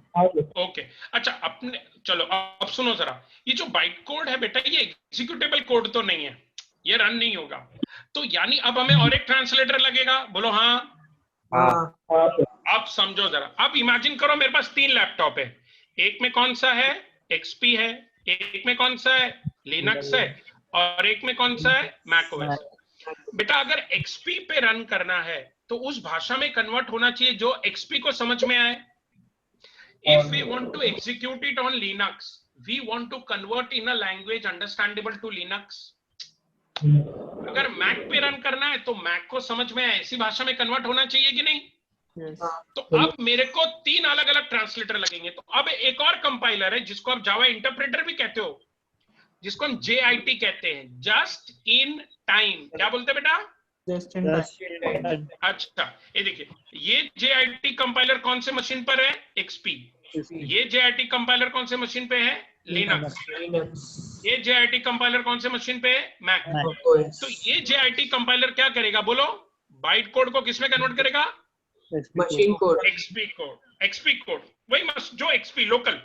ओके अच्छा, अपने चलो अब सुनो जरा, ये जो बाइट कोड है बेटा, ये एग्जीक्यूटेबल कोड तो नहीं है, ये रन नहीं होगा। तो यानी अब हमें और एक ट्रांसलेटर लगेगा। बोलो हाँ। अब समझो जरा, अब इमेजिन करो मेरे पास 3 लैपटॉप है, एक में कौन सा है? एक्सपी है, एक में कौन सा है? लिनक्स है, और एक में कौन सा है? Mac OS. बेटा अगर एक्सपी पे रन करना है तो उस भाषा में कन्वर्ट होना चाहिए जो एक्सपी को समझ में आए। If we want to execute it on Linux, we want to convert in a language understandable to Linux. अगर मैक पे रन करना है तो मैक को समझ में आए ऐसी भाषा में कन्वर्ट होना चाहिए कि नहीं? तो अब मेरे को 3 अलग अलग ट्रांसलेटर लगेंगे। तो अब एक और कंपाइलर है जिसको आप जावा इंटरप्रेटर भी कहते हो, जिसको हम JIT कहते हैं, जस्ट इन टाइम। क्या बोलते हैं बेटा? Just in time. अच्छा ये देखिए, ये JIT कंपाइलर कौन से मशीन पर है? XP। ये JIT कंपाइलर कौन से मशीन पे है? लिनक्स। ये JIT कंपाइलर कौन से मशीन पे है? मैक। तो ये JIT कंपाइलर क्या करेगा बोलो? बाइट कोड को किसमें कन्वर्ट करेगा? मशीन कोड, XP कोड, वही जो XP लोकल।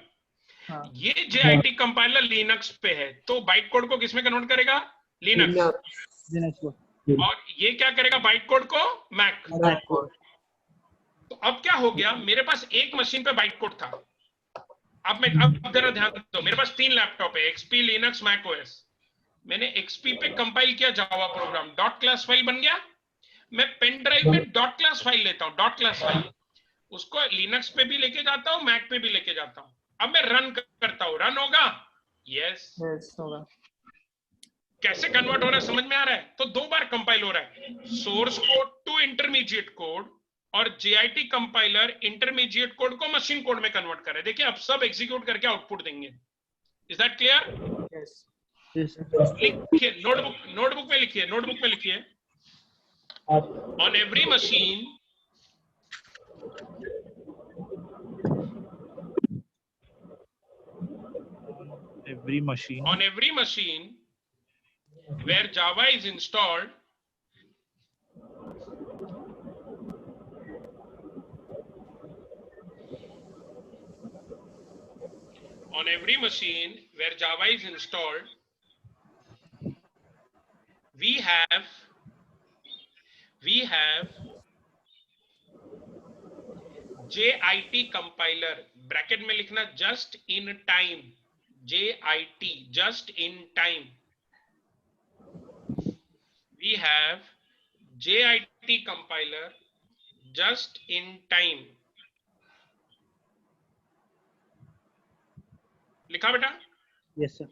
ये JIT कंपाइलर लिनक्स पे है, तो बाइट कोड को किसमें कन्वर्ट करेगा? लिनक्स। और ये क्या करेगा? बाइट कोड को मैक कोड। तो अब क्या हो गया, मेरे पास एक मशीन पे बाइट कोड था। अब जरा ध्यान दो, मेरे पास 3 लैपटॉप है, XP, लिनक्स, मैक ओएस। मैंने XP पे कंपाइल किया Java program, dot class file बन गया। मैं पेन ड्राइव में डॉट क्लास फाइल लेता हूँ, डॉट क्लास फाइल, उसको लिनक्स पे भी लेके जाता हूँ, मैक पे भी लेके जाता हूँ। अब मैं रन करता हूँ, रन होगा? यस होगा। कैसे कन्वर्ट हो रहा है समझ में आ रहा है? तो 2 बार कंपाइल हो रहा है, source code to intermediate code, और JIT कंपाइलर इंटरमीडिएट कोड को मशीन कोड में कन्वर्ट कर रहा है। देखिए अब सब एग्जीक्यूट करके आउटपुट देंगे। Is that clear? Yes. Yes, sir. लिखिए, नोटबुक में लिखिए. On every machine, Every machine. where Java is installed, we have JIT compiler, bracket में लिखना just in time, JIT, just in time. We have JIT compiler just in time. लिखा बेटा? Yes, sir.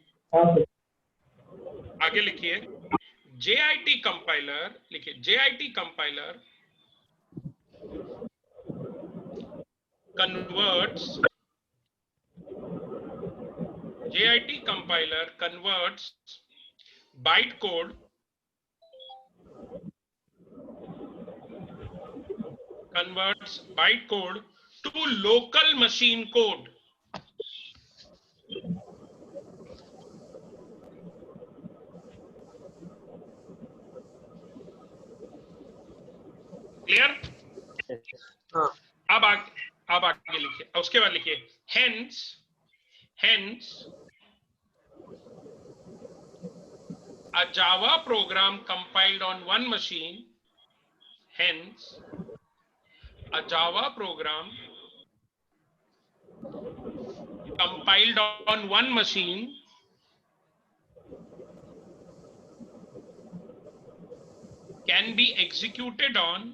आगे लिखिए, JIT compiler, लिखिए JIT compiler converts bytecode to local machine code. Clear? हाँ. अब आगे लिखिए, उसके बाद लिखिए hence a Java program compiled on one machine can be executed on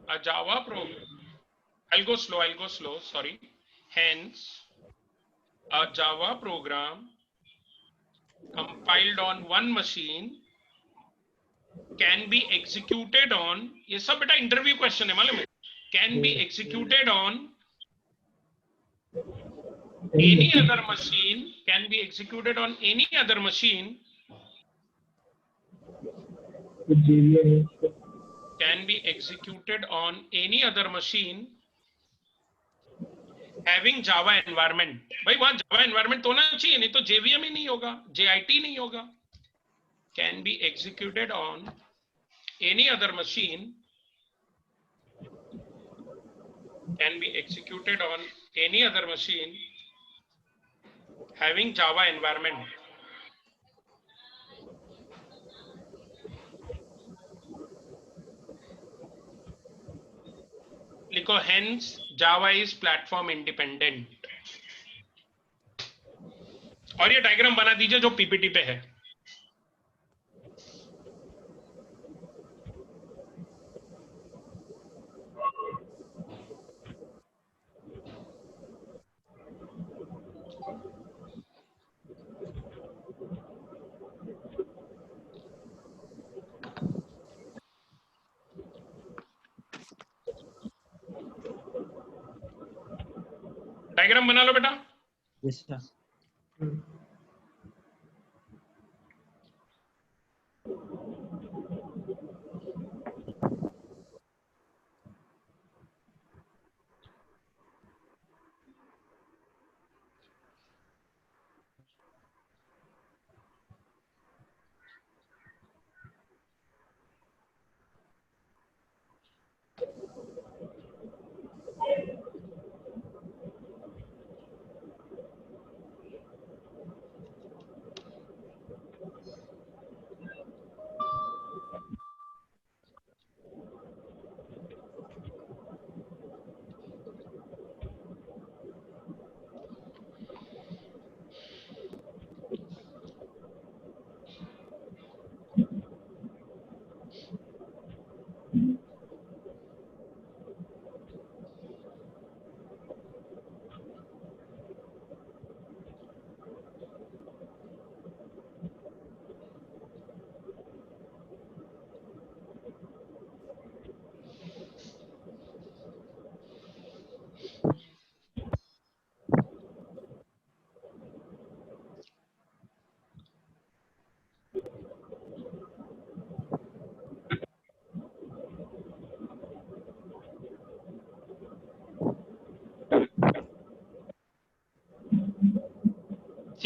a Java program. I'll go slow, sorry. Hence, a Java program compiled on one machine can be executed on, ये सब बेटा इंटरव्यू क्वेश्चन है मालूम है, can be executed on any other machine, can be executed on any other machine having Java environment. भाई वहां Java environment तो होना चाहिए, नहीं तो JVM ही नहीं होगा, JIT नहीं होगा. Can be executed on any other machine having Java environment. लिखो hence Java is platform independent. और ये डायग्राम बना दीजिए जो पीपीटी पे है. डायग्राम बना लो बेटा. Yes, sir.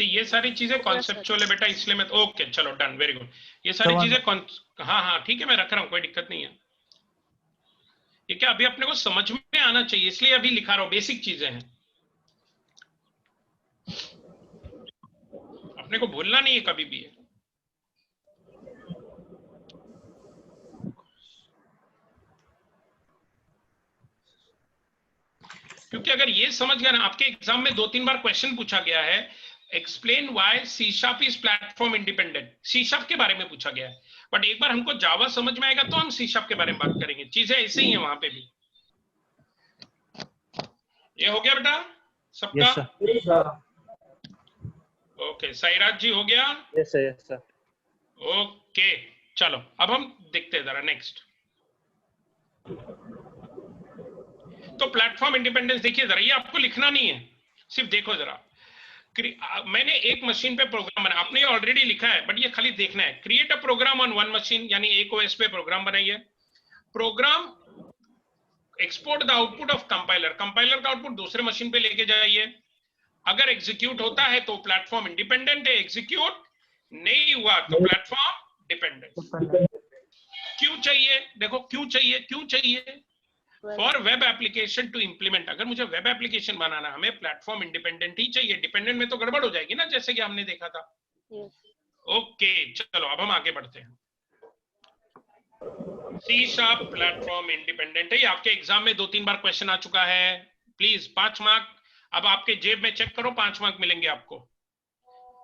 सी ये सारी चीजें कॉन्सेप्चुअल है बेटा, इसलिए मैं ओके चलो डन, वेरी गुड। ये सारी चीजें हाँ ठीक है, मैं रख रहा हूँ, कोई दिक्कत नहीं है। ये क्या अभी अपने को समझ में आना चाहिए, इसलिए अभी लिखा रहा हूँ, बेसिक चीजें हैं, अपने को भूलना नहीं है कभी भी। क्योंकि अगर ये समझ गया ना, आपके एग्जाम में 2-3 बार क्वेश्चन पूछा गया है, explain why C sharp is platform independent, C sharp के बारे में पूछा गया है। बट एक बार हमको जावा समझ में आएगा तो हम सी शार्प के बारे में बात करेंगे, चीजें ऐसे ही हैं वहां पे भी। ये हो गया बेटा सबका? ओके, साईराज जी हो गया? Yes sir. ओके चलो अब हम देखते हैं जरा नेक्स्ट। तो प्लेटफॉर्म इंडिपेंडेंस देखिए जरा, ये आपको लिखना नहीं है, सिर्फ देखो जरा। मैंने एक मशीन पे प्रोग्राम बनाया, आपने ऑलरेडी लिखा है बट ये खाली देखना है। Create a program on one machine, यानी एक ओएस पे प्रोग्राम बनाइए। Program export the output of compiler, compiler का आउटपुट दूसरे मशीन पे लेके जाइए। अगर एग्जीक्यूट होता है तो प्लेटफॉर्म इंडिपेंडेंट है, एग्जीक्यूट नहीं हुआ तो प्लेटफॉर्म डिपेंडेंट। क्यों चाहिए, देखो क्यों चाहिए for web application to implement. अगर मुझे वेब एप्लीकेशन बनाना, हमें प्लेटफॉर्म इंडिपेंडेंट ही चाहिए, डिपेंडेंट में तो गड़बड़ हो जाएगी ना, जैसे कि हमने देखा था। ओके चलो अब हम आगे बढ़ते हैं। सी शार्प प्लेटफॉर्म इंडिपेंडेंट है, ये आपके एग्जाम में 2-3 बार क्वेश्चन आ चुका है। प्लीज 5 मार्क, अब आपके जेब में चेक करो, 5 मार्क मिलेंगे आपको।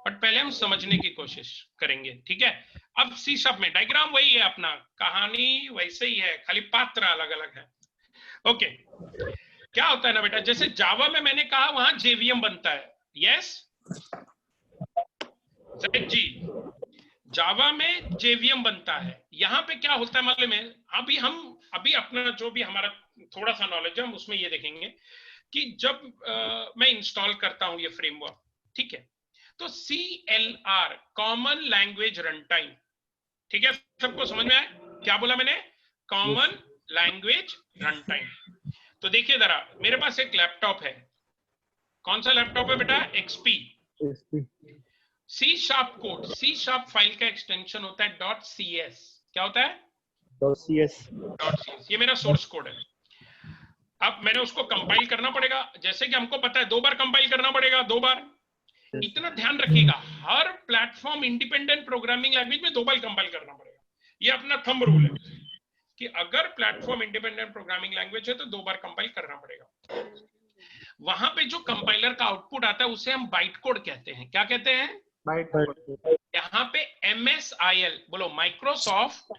बट पहले हम समझने की कोशिश करेंगे, ठीक है? अब सी शार्प में डायग्राम वही है, अपना कहानी वैसे ही है, खाली पात्र अलग अलग है। ओके क्या होता है ना बेटा, जैसे जावा में मैंने कहा वहां जेवीएम बनता है, यस जैद जी, जावा में जेवीएम बनता है। यहाँ पे क्या होता है मालूम है? अभी अपना जो भी हमारा थोड़ा सा नॉलेज है हम उसमें ये देखेंगे कि जब मैं इंस्टॉल करता हूं ये फ्रेमवर्क, ठीक है, तो CLR common language run time, ठीक है, सबको समझ में आया क्या बोला मैंने? Common language run time. तो देखिए जरा, मेरे पास एक लैपटॉप है, कौन सा लैपटॉप है बेटा? XP। C sharp code, C sharp file का एक्सटेंशन होता है .cs। क्या होता है? .cs। ये मेरा सोर्स कोड है। अब मैंने उसको कंपाइल करना पड़ेगा, जैसे कि हमको पता है 2 बार कंपाइल करना पड़ेगा, 2 बार। इतना ध्यान रखिएगा, हर प्लेटफॉर्म इंडिपेंडेंट प्रोग्रामिंग लैंग्वेज में 2 बार कंपाइल करना पड़ेगा। ये अपना थंब रूल है कि अगर प्लेटफॉर्म इंडिपेंडेंट प्रोग्रामिंग लैंग्वेज है तो 2 बार कंपाइल करना पड़ेगा। वहां पे जो कंपाइलर का आउटपुट आता है उसे हम बाइट कोड कहते हैं। क्या कहते हैं? Byte code. यहाँ पे MSIL बोलो, माइक्रोसॉफ्ट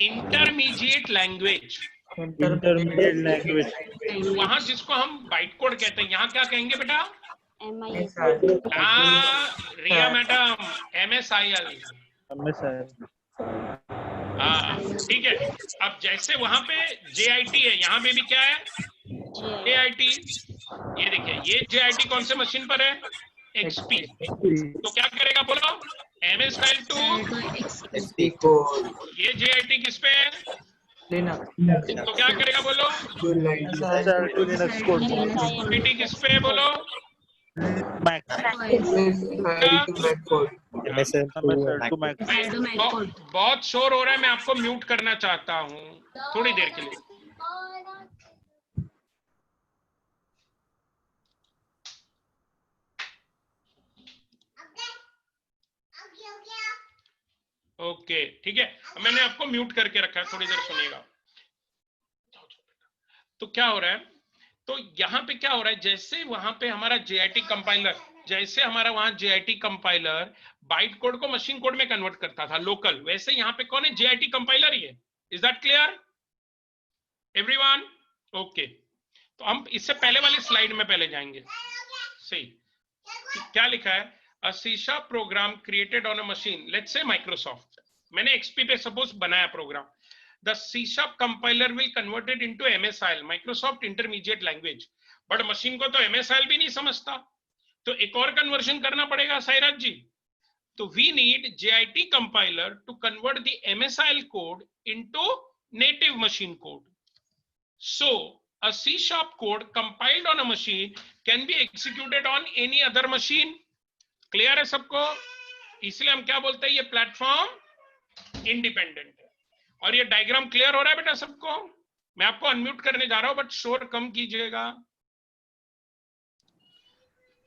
इंटरमीडिएट लैंग्वेज, वहां जिसको हम बाइट कोड कहते हैं, यहाँ क्या कहेंगे बेटा? Riya madam, MSIL। हाँ ठीक है। अब जैसे वहां पे JIT है, यहाँ पे भी क्या है? JIT। ये देखिए, ये JIT कौन से मशीन पर है? XP। तो क्या करेगा बोलो? MSIL to XP code. ये JIT किस पे है? लिनक्स। तो क्या करेगा बोलो? Linux code. PT किस पे है बोलो? मैक। बहुत शोर हो रहा है, मैं आपको म्यूट करना चाहता हूँ थोड़ी देर के लिए। ओके ठीक है, मैंने आपको म्यूट करके रखा है, थोड़ी देर सुनिएगा। तो क्या हो रहा है, तो यहाँ पे क्या हो रहा है, जैसे वहां पे हमारा JIT कंपाइलर, जैसे हमारा वहां JIT कंपाइलर बाइट कोड को मशीन कोड में कन्वर्ट करता था लोकल, वैसे यहाँ पे कौन है? JIT कंपाइलर ही है। Is that clear everyone? Okay, तो हम इससे पहले वाली स्लाइड में पहले जाएंगे। सही, क्या लिखा है? A C# program created on a machine, let's say Microsoft. मैंने XP पे सपोज बनाया programme. The C# compiler will convert it into MSIL, Microsoft Intermediate Language. But machine को तो MSIL भी नहीं समझता, तो एक और कन्वर्जन करना पड़ेगा साईराज जी। तो we need JIT compiler to convert the MSIL code into native machine code. So A C sharp code compiled on a machine can be executed on any other machine. Clear है सबको? इसलिए हम क्या बोलते हैं, ये प्लेटफॉर्म इंडिपेंडेंट है। और ये डायग्राम क्लियर हो रहा है बेटा सबको? मैं आपको अनम्यूट करने जा रहा हूं, बट शोर कम कीजिएगा,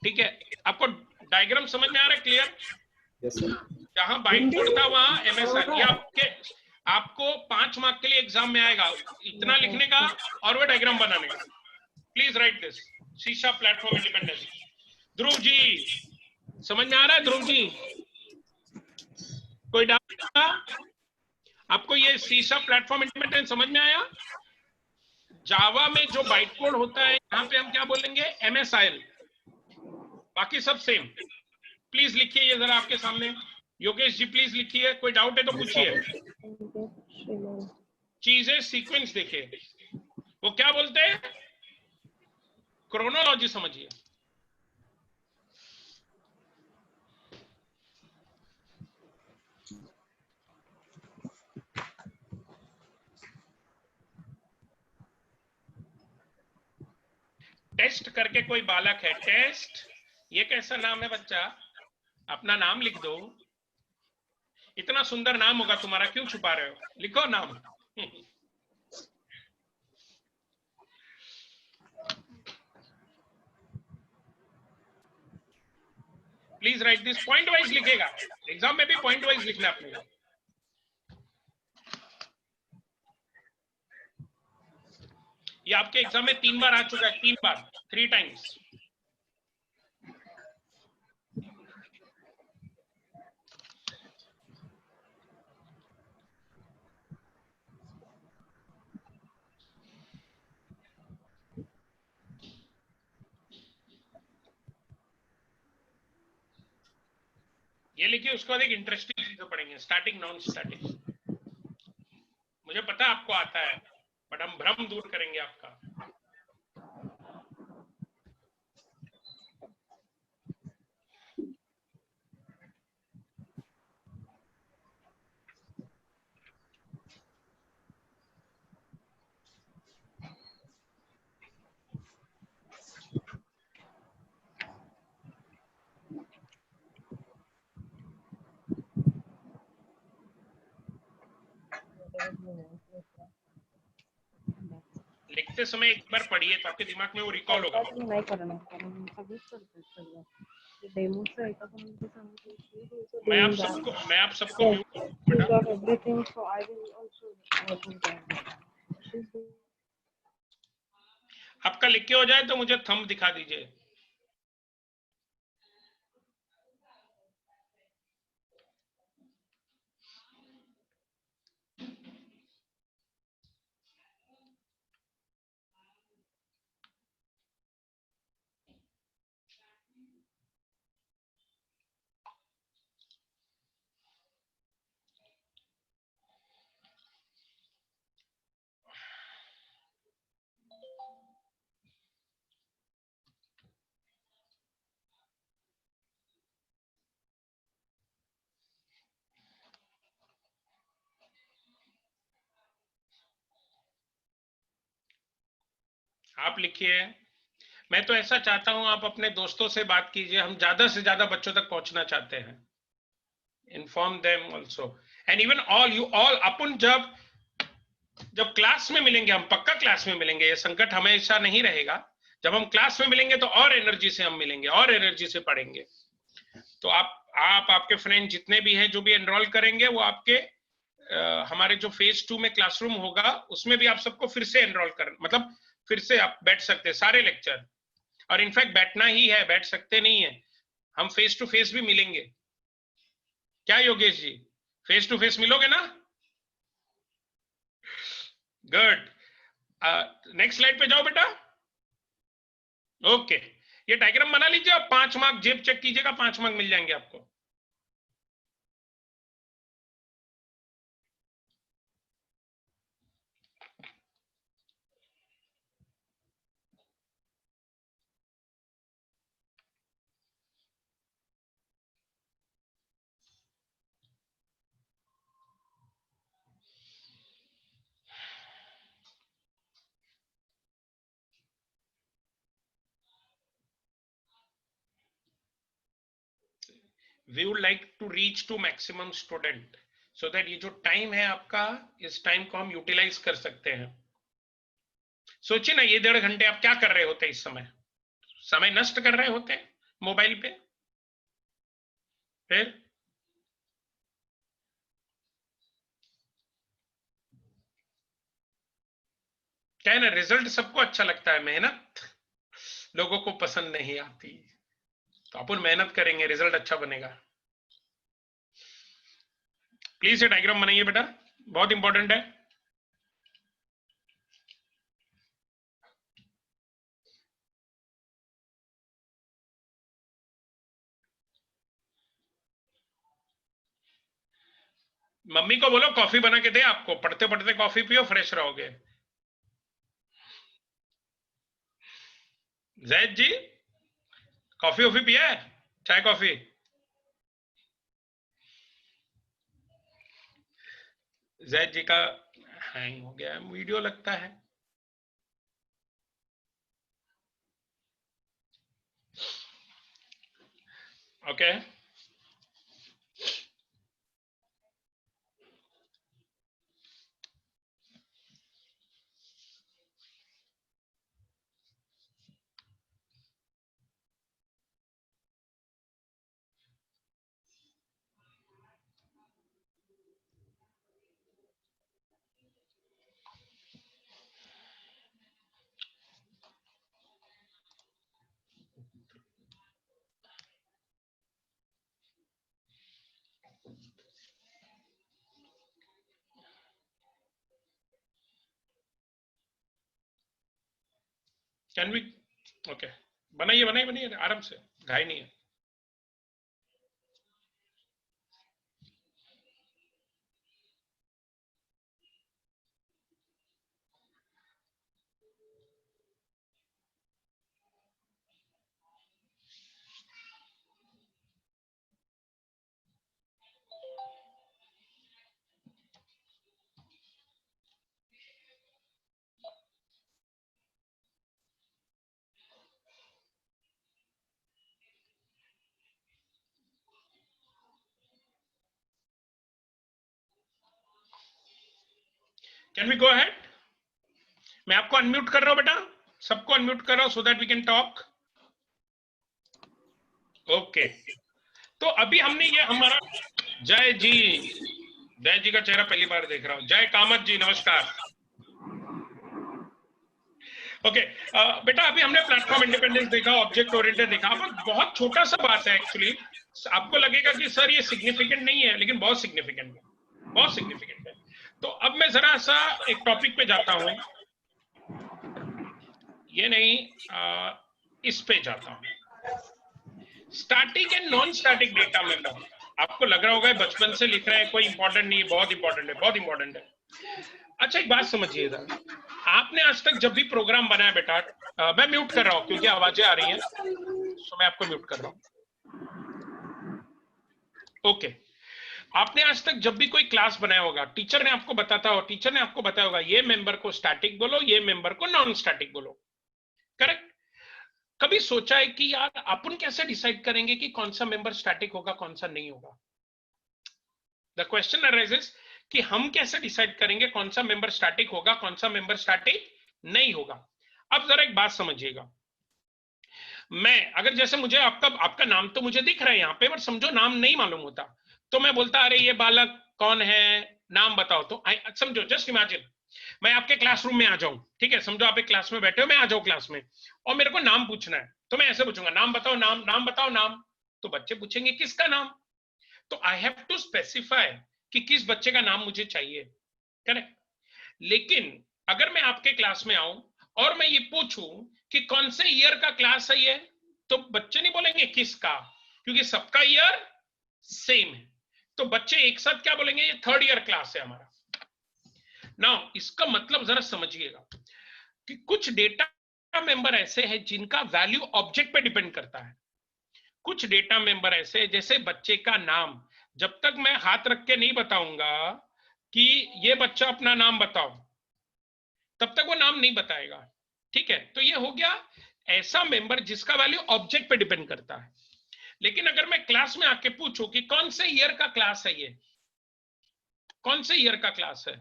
ठीक है? आपको डायग्राम समझ में आ रहा है? क्लियर? Yes sir. जहां बाइट कोड था वहां एमएसआर। ये आपको 5 मार्क के लिए एग्जाम में आएगा, इतना लिखने का और वो डायग्राम बनाने का। प्लीज राइट दिस, शीशा प्लेटफॉर्म इंडिपेंडेंस। ध्रुव जी समझ में आ रहा है? ध्रुव जी कोई डाउट? आपको ये शीशा प्लेटफॉर्म इंडिपेंडेंस समझ में आया? जावा में जो बाइट कोड होता है यहाँ पे हम क्या बोलेंगे, एमएसआईएल, बाकी सब सेम। प्लीज लिखिए ये जरा आपके सामने। योगेश जी प्लीज लिखिए, कोई डाउट है तो पूछिए। चीजें सीक्वेंस देखिए, वो क्या बोलते हैं, क्रोनोलॉजी समझिए। टेस्ट करके कोई बालक है, टेस्ट, ये कैसा नाम है बच्चा? अपना नाम लिख दो। इतना सुंदर नाम होगा तुम्हारा, क्यों छुपा रहे हो? लिखो नाम। Please write this, point wise लिखेगा, एग्जाम में भी पॉइंट वाइज लिखना अपने। ये आपके एग्जाम में 3 बार आ चुका है, 3 बार, 3 टाइम्स। ये लिखिए, उसके बाद एक इंटरेस्टिंग चीज पढ़ेंगे, स्टैटिक नॉन स्टैटिक। मुझे पता है आपको आता है, बट हम भ्रम दूर करेंगे आपका। लिखते समय एक बार पढ़िए तो आपके दिमाग में वो रिकॉल होगा। नाही करणार कारण सगळेच करतात सगळं ते डेमोचं एका कोणाला सांगितलं मैं आप सबको mute, everything so I will also do that. आपका लिख के हो जाए तो मुझे थंब दिखा दीजिए। आप लिखिए। मैं तो ऐसा चाहता हूं, आप अपने दोस्तों से बात कीजिए, हम ज्यादा से ज्यादा बच्चों तक पहुंचना चाहते हैं। Inform them also and even all you all. अपन जब क्लास में मिलेंगे, हम पक्का क्लास में मिलेंगे, ये संकट हमेशा नहीं रहेगा। जब हम क्लास में मिलेंगे तो और एनर्जी से हम मिलेंगे, और एनर्जी से पढ़ेंगे। तो आप आपके फ्रेंड जितने भी हैं, जो भी एनरोल करेंगे, वो आपके हमारे जो फेज 2 में क्लासरूम होगा उसमें भी आप सबको फिर से एनरोल कर, मतलब फिर से आप बैठ सकते हैं सारे लेक्चर। और इनफैक्ट बैठना ही है, बैठ सकते नहीं है, हम फेस टू फेस भी मिलेंगे। क्या Yogesh ji, face to face मिलोगे ना? गुड। नेक्स्ट स्लाइड पे जाओ बेटा। ओके, ये डायग्राम बना लीजिए। आप 5 मार्क जेब चेक कीजिएगा, 5 मार्क मिल जाएंगे आपको। We would like to reach to maximum student, so that ये जो टाइम है आपका, इस टाइम को हम यूटिलाइज कर सकते हैं। सोचिए ना, ये 1.5 घंटे आप क्या कर रहे होते इस समय नष्ट कर रहे होते मोबाइल पे। फिर क्या है ना, रिजल्ट सबको अच्छा लगता है, मेहनत लोगों को पसंद नहीं आती। तो अपन मेहनत करेंगे, रिजल्ट अच्छा बनेगा। प्लीज ये डायग्राम बनाइए बेटा, बहुत इंपॉर्टेंट है। मम्मी को बोलो कॉफी बना के दे आपको, पढ़ते पढ़ते कॉफी पियो, फ्रेश रहोगे। जैद जी कॉफी वॉफी पिया है, चाय कॉफी? जैद जी का हैंग हो गया है वीडियो लगता है। ओके कैन वी, ओके बनाइए बनाइए बनाइए आराम से, घाई नहीं है। Can we go ahead? मैं आपको अनम्यूट कर रहा हूं बेटा, सबको अनम्यूट कर रहा हूं so that we can talk. Okay तो अभी हमने ये हमारा, जय जी का चेहरा पहली बार देख रहा हूं। जय कामत जी नमस्कार। ओके बेटा अभी हमने प्लेटफॉर्म इंडिपेंडेंस देखा, ऑब्जेक्ट ओरिएंटेड देखा। अब बहुत छोटा सा बात है एक्चुअली, आपको लगेगा कि सर ये सिग्निफिकेंट नहीं है, लेकिन बहुत सिग्निफिकेंट है, बहुत सिग्निफिकेंट है। तो अब मैं जरा सा एक टॉपिक पे जाता हूं, ये नहीं इस पे जाता हूं, static and non static data member. आपको लग रहा होगा बचपन से लिख रहे हैं, कोई इंपॉर्टेंट नहीं है, बहुत इंपॉर्टेंट है, बहुत इंपॉर्टेंट है। अच्छा एक बात समझिएगा, आपने आज तक जब भी प्रोग्राम बनाया बेटा, मैं म्यूट कर रहा हूं क्योंकि आवाजें आ रही हैं, तो मैं आपको म्यूट कर रहा हूं। ओके आपने आज तक जब भी कोई क्लास बनाया होगा, टीचर ने आपको बताता हो, टीचर ने आपको बताया होगा ये मेंबर को स्टैटिक बोलो, ये मेंबर को नॉन स्टैटिक बोलो, करेक्ट? कभी सोचा है कि यार अपन कैसे डिसाइड करेंगे कि कौन सा मेंबर स्टैटिक होगा, कौन सा नहीं होगा? द क्वेश्चन अराइजेस कि हम कैसे डिसाइड करेंगे कौन सा मेंबर स्टैटिक होगा, कौन सा मेंबर स्टैटिक नहीं होगा। अब जरा एक बात समझिएगा, मैं अगर जैसे मुझे आपका नाम तो मुझे दिख रहा है यहाँ पे, बट समझो नाम नहीं मालूम होता, तो मैं बोलता अरे ये बालक कौन है, नाम बताओ। तो समझो, जस्ट इमेजिन मैं आपके क्लासरूम में आ जाऊं, ठीक है, समझो आप एक क्लास में बैठे हो, मैं आ जाऊं क्लास में और मेरे को नाम पूछना है, तो मैं ऐसे पूछूंगा नाम बताओ, नाम बताओ नाम। तो बच्चे पूछेंगे किसका नाम, तो आई हैव टू स्पेसिफाई कि किस बच्चे का नाम मुझे चाहिए, करेक्ट? लेकिन अगर मैं आपके क्लास में आऊं और मैं ये पूछूं कि कौन से ईयर का क्लास है ये, तो बच्चे नहीं बोलेंगे किसका, क्योंकि सबका ईयर सेम है। तो बच्चे एक साथ क्या बोलेंगे, ये 3rd ईयर क्लास है हमारा। नाउ इसका मतलब जरा समझिएगा कि कुछ डेटा मेंबर ऐसे हैं जिनका वैल्यू ऑब्जेक्ट पे डिपेंड करता है। कुछ डेटा मेंबर ऐसे जैसे बच्चे का नाम, जब तक मैं हाथ रख के नहीं बताऊंगा कि ये बच्चा अपना नाम बताओ, तब तक वो नाम नहीं बताएगा, ठीक है? तो ये हो गया ऐसा मेंबर जिसका वैल्यू ऑब्जेक्ट पे डिपेंड करता है। लेकिन अगर मैं क्लास में आके पूछूं कि कौन से ईयर का क्लास है ये, कौन से ईयर का क्लास है,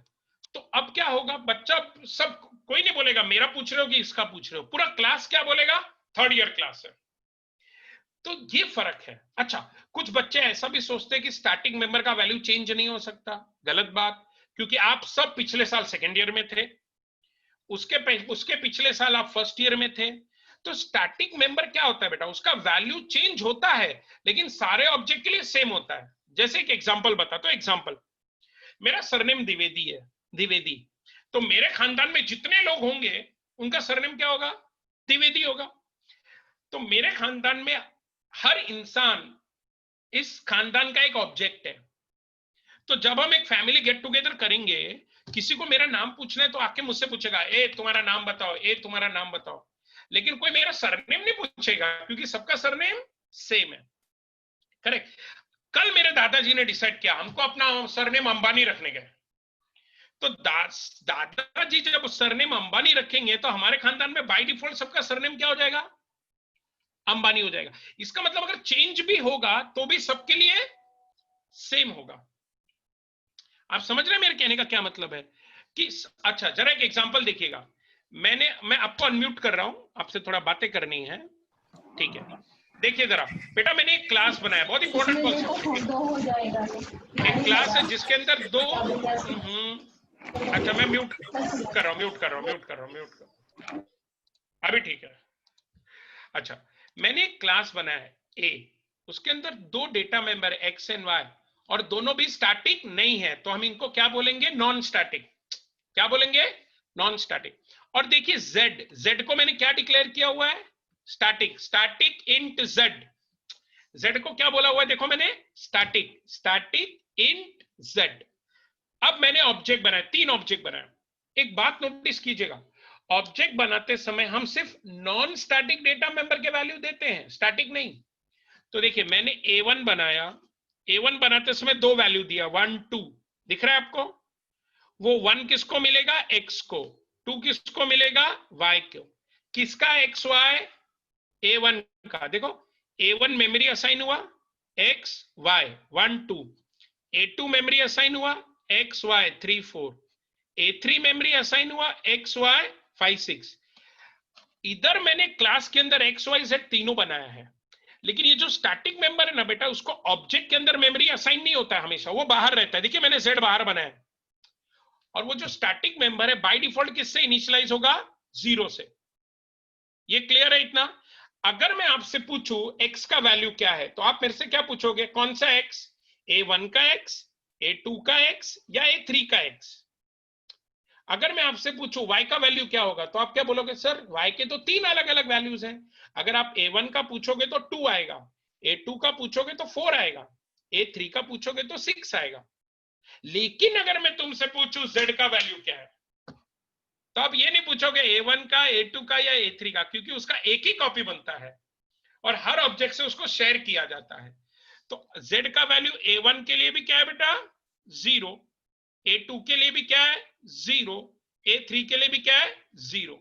तो अब क्या होगा, बच्चा सब कोई नहीं बोलेगा मेरा पूछ रहे हो कि इसका पूछ रहे हो, पूरा क्लास क्या बोलेगा, थर्ड ईयर क्लास है। तो ये फर्क है। अच्छा, कुछ बच्चे ऐसा भी सोचते हैं कि स्टार्टिंग मेंबर का वैल्यू चेंज नहीं हो सकता। गलत बात, क्योंकि आप सब पिछले साल सेकेंड ईयर में थे, उसके पिछले साल आप फर्स्ट ईयर में थे। तो स्टैटिक मेंबर क्या होता है बेटा, उसका वैल्यू चेंज होता है लेकिन सारे ऑब्जेक्ट के लिए सेम होता है। जैसे एक एग्जांपल बताता हूं। एग्जांपल, मेरा सरनेम द्विवेदी है, द्विवेदी, तो मेरे खानदान में जितने लोग होंगे उनका सरनेम क्या होगा, द्विवेदी होगा। तो मेरे खानदान में हर इंसान इस खानदान का एक ऑब्जेक्ट है। तो जब हम एक फैमिली गेट टुगेदर करेंगे, किसी को मेरा नाम पूछना है तो आके मुझसे पूछेगा, ए तुम्हारा नाम बताओ, ए तुम्हारा नाम बताओ, लेकिन कोई मेरा सरनेम नहीं पूछेगा क्योंकि सबका सरनेम सेम है। करेक्ट। कल मेरे दादाजी ने डिसाइड किया हमको अपना सरनेम अंबानी रखने गए, तो दादाजी जब सरनेम अंबानी रखेंगे तो हमारे खानदान में बाय डिफॉल्ट सबका सरनेम क्या हो जाएगा, अंबानी हो जाएगा। इसका मतलब अगर चेंज भी होगा तो भी सबके लिए सेम होगा। आप समझ रहे हैं मेरे कहने का क्या मतलब है कि अच्छा जरा एक एग्जांपल देखिएगा। मैं आपको अनम्यूट कर रहा हूं, आपसे थोड़ा बातें करनी है, ठीक है। देखिए जरा बेटा, मैंने एक क्लास बनाया, बहुत इंपॉर्टेंट कॉन्सेप्ट। एक क्लास है जिसके अंदर दो अच्छा मैं म्यूट कर रहा हूं, अभी ठीक है। अच्छा, मैंने एक क्लास बनाया है ए, उसके अंदर दो data member x and y और दोनों भी स्टैटिक नहीं है, तो हम इनको क्या बोलेंगे, नॉन स्टैटिक। क्या बोलेंगे, नॉन स्टैटिक। और देखिए जेड, जेड को मैंने क्या डिक्लेयर किया हुआ है, static, static int Z. Z को क्या बोला हुआ है, देखो मैंने स्टैटिक, स्टैटिक इंट जेड। अब मैंने ऑब्जेक्ट बनाया, तीन ऑब्जेक्ट बनाया। एक बात नोटिस कीजिएगा, ऑब्जेक्ट बनाते समय हम सिर्फ नॉन स्टैटिक डेटा मेंबर के वैल्यू देते हैं, स्टैटिक नहीं। तो देखिए मैंने A1 बनाया, A1 बनाते समय दो वैल्यू दिया, 1 2, दिख रहा है आपको। वो 1 किसको मिलेगा, x को, 2 किसको मिलेगा, y को। किसका x y, A1 का। देखो A1 मेमोरी असाइन हुआ x y 1 2, A2 memory assign हुआ x y 3 4, A3 memory assign हुआ x y 5 6। इधर मैंने क्लास के अंदर x y z तीनों बनाया है, लेकिन ये जो स्टैटिक मेंबर है ना बेटा, उसको ऑब्जेक्ट के अंदर मेमोरी असाइन नहीं होता है हमेशा, वो बाहर रहता है। देखिए मैंने z बाहर बनाया है, और वो जो स्टैटिक मेंबर है बाय डिफॉल्ट किससे इनिशियलाइज होगा, 0 से। ये क्लियर है इतना। अगर मैं आपसे पूछूं x का वैल्यू क्या है, तो आप मेरे से क्या पूछोगे, कौन सा x, A1 का x, A2 का x या A3 का x। अगर मैं आपसे पूछूं y का वैल्यू क्या होगा, तो आप क्या बोलोगे, सर y के तो तीन अलग अलग वैल्यूज हैं। अगर आप A1 का पूछोगे तो 2 आएगा, A2 का पूछोगे तो 4 आएगा, A3 का पूछोगे तो 6 आएगा। लेकिन अगर मैं तुमसे पूछूं z का वैल्यू क्या है, तो आप ये नहीं पूछोगे A1 का, A2 का या A3 का, क्योंकि उसका एक ही कॉपी बनता है और हर ऑब्जेक्ट से उसको शेयर किया जाता है। तो z का वैल्यू A1 के लिए भी क्या है बेटा, 0, A2 के लिए भी क्या है, 0, A3 के लिए भी क्या है, 0।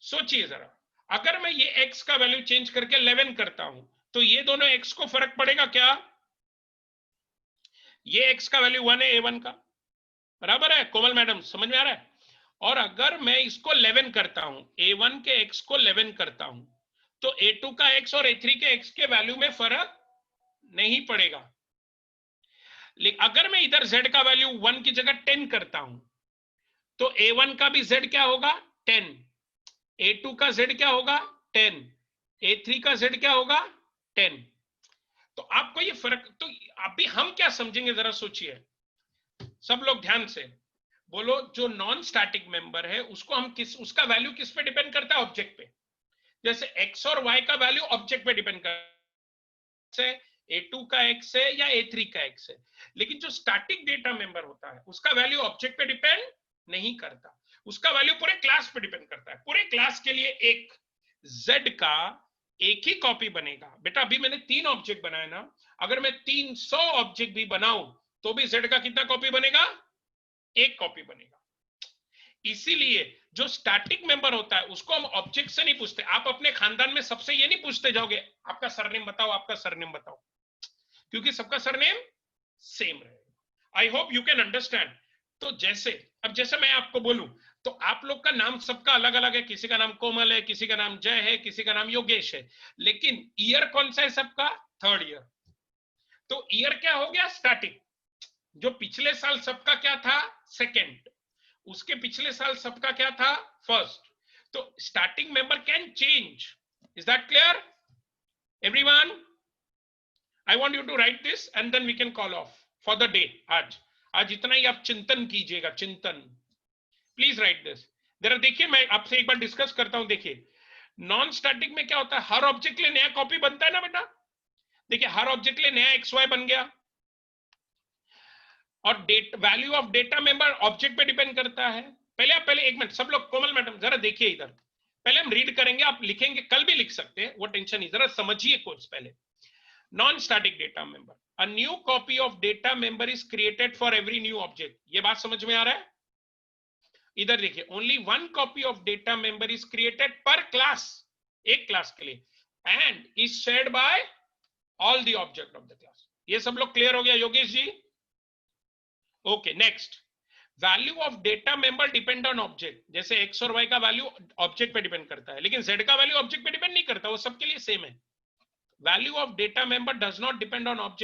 सोचिए जरा, अगर मैं ये x का वैल्यू चेंज करके 11 करता हूं, तो ये दोनों x को फर्क पड़ेगा क्या, ये x का वैल्यू 1 है A1 का, बराबर है कोमल मैडम, समझ में आ रहा है। और अगर मैं इसको 11 करता हूं, A1 के x को 11 करता हूं, तो A2 का x और A3 के x के वैल्यू में फर्क नहीं पड़ेगा। लेकिन अगर मैं इधर z का वैल्यू 1 की जगह 10 करता हूं, तो A1 का भी z क्या होगा, 10, A2 का z क्या होगा, 10, A3 का z क्या होगा, 10। तो आपको ये फर्क, तो अभी हम क्या समझेंगे जरा सोचिए, सब लोग ध्यान से बोलो। जो नॉन स्टैटिक मेंबर है उसको हम उसका वैल्यू किस पे डिपेंड करता है, ऑब्जेक्ट पे। जैसे x और y का वैल्यू ऑब्जेक्ट पे डिपेंड करता है, A2 का x है या A3 का x है। लेकिन जो स्टैटिक डेटा मेंबर होता है उसका वैल्यू ऑब्जेक्ट पे डिपेंड नहीं करता, उसका वैल्यू पूरे क्लास पे डिपेंड करता है। पूरे क्लास के लिए एक z का एक ही कॉपी बनेगा। बेटा अभी मैंने 3 ऑब्जेक्ट बनाए ना, अगर मैं 300 ऑब्जेक्ट भी बनाऊं तो भी z का कितना कॉपी बनेगा, एक कॉपी बनेगा। इसीलिए जो स्टैटिक मेंबर होता है उसको हम ऑब्जेक्ट से नहीं पूछते। आप अपने खानदान में सबसे ये नहीं पूछते जाओगे आपका सरनेम बताओ, आपका सरनेम बताओ, क्योंकि सबका सरनेम सेम रहेगा। आई होप यू कैन अंडरस्टैंड। तो जैसे मैं आपको बोलूं तो आप लोग का नाम सबका अलग अलग है, किसी का नाम कोमल है, किसी का नाम जय है, किसी का नाम योगेश है, लेकिन ईयर कौन सा है सबका? 3rd year. तो ईयर क्या हो गया? स्टैटिक। जो पिछले साल सबका क्या था? 2nd। उसके पिछले साल सबका क्या था? 1st। तो starting member can change. Is that clear everyone? I want you to write this and then we can call off for the day. आज इतना ही आप चिंतन कीजिएगा, चिंतन। Please write this. जरा देखिए, मैं आपसे एक बार डिस्कस करता हूं। देखिए नॉन स्टैटिक में क्या होता है, हर ऑब्जेक्ट के लिए नया कॉपी बनता है ना बेटा। देखिए हर ऑब्जेक्ट के लिए नया XY बन गया, और value of data member object पे डिपेंड करता है। पहले एक मिनट सब लोग, कोमल मैडम जरा देखिए इधर। पहले हम रीड करेंगे, आप लिखेंगे, कल भी लिख सकते हैं, वो टेंशन नहीं, जरा समझिए कोर्स पहले। Non static data member, a new copy of data member is created for every new object. ये बात समझ में आ रहा है? इधर देखिए, only 1 copy of data member is created per class, एक क्लास के लिए, and is shared by all the object of the class. ये सब लोग क्लियर हो गया Yogesh ji? Okay next, value of data member depend on object. जैसे एक्स और वाई का वैल्यू ऑब्जेक्ट पे डिपेंड करता है, लेकिन जेड का वैल्यू ऑब्जेक्ट पे डिपेंड नहीं करता, वो सबके लिए सेम है। Value of data member does not depend on object.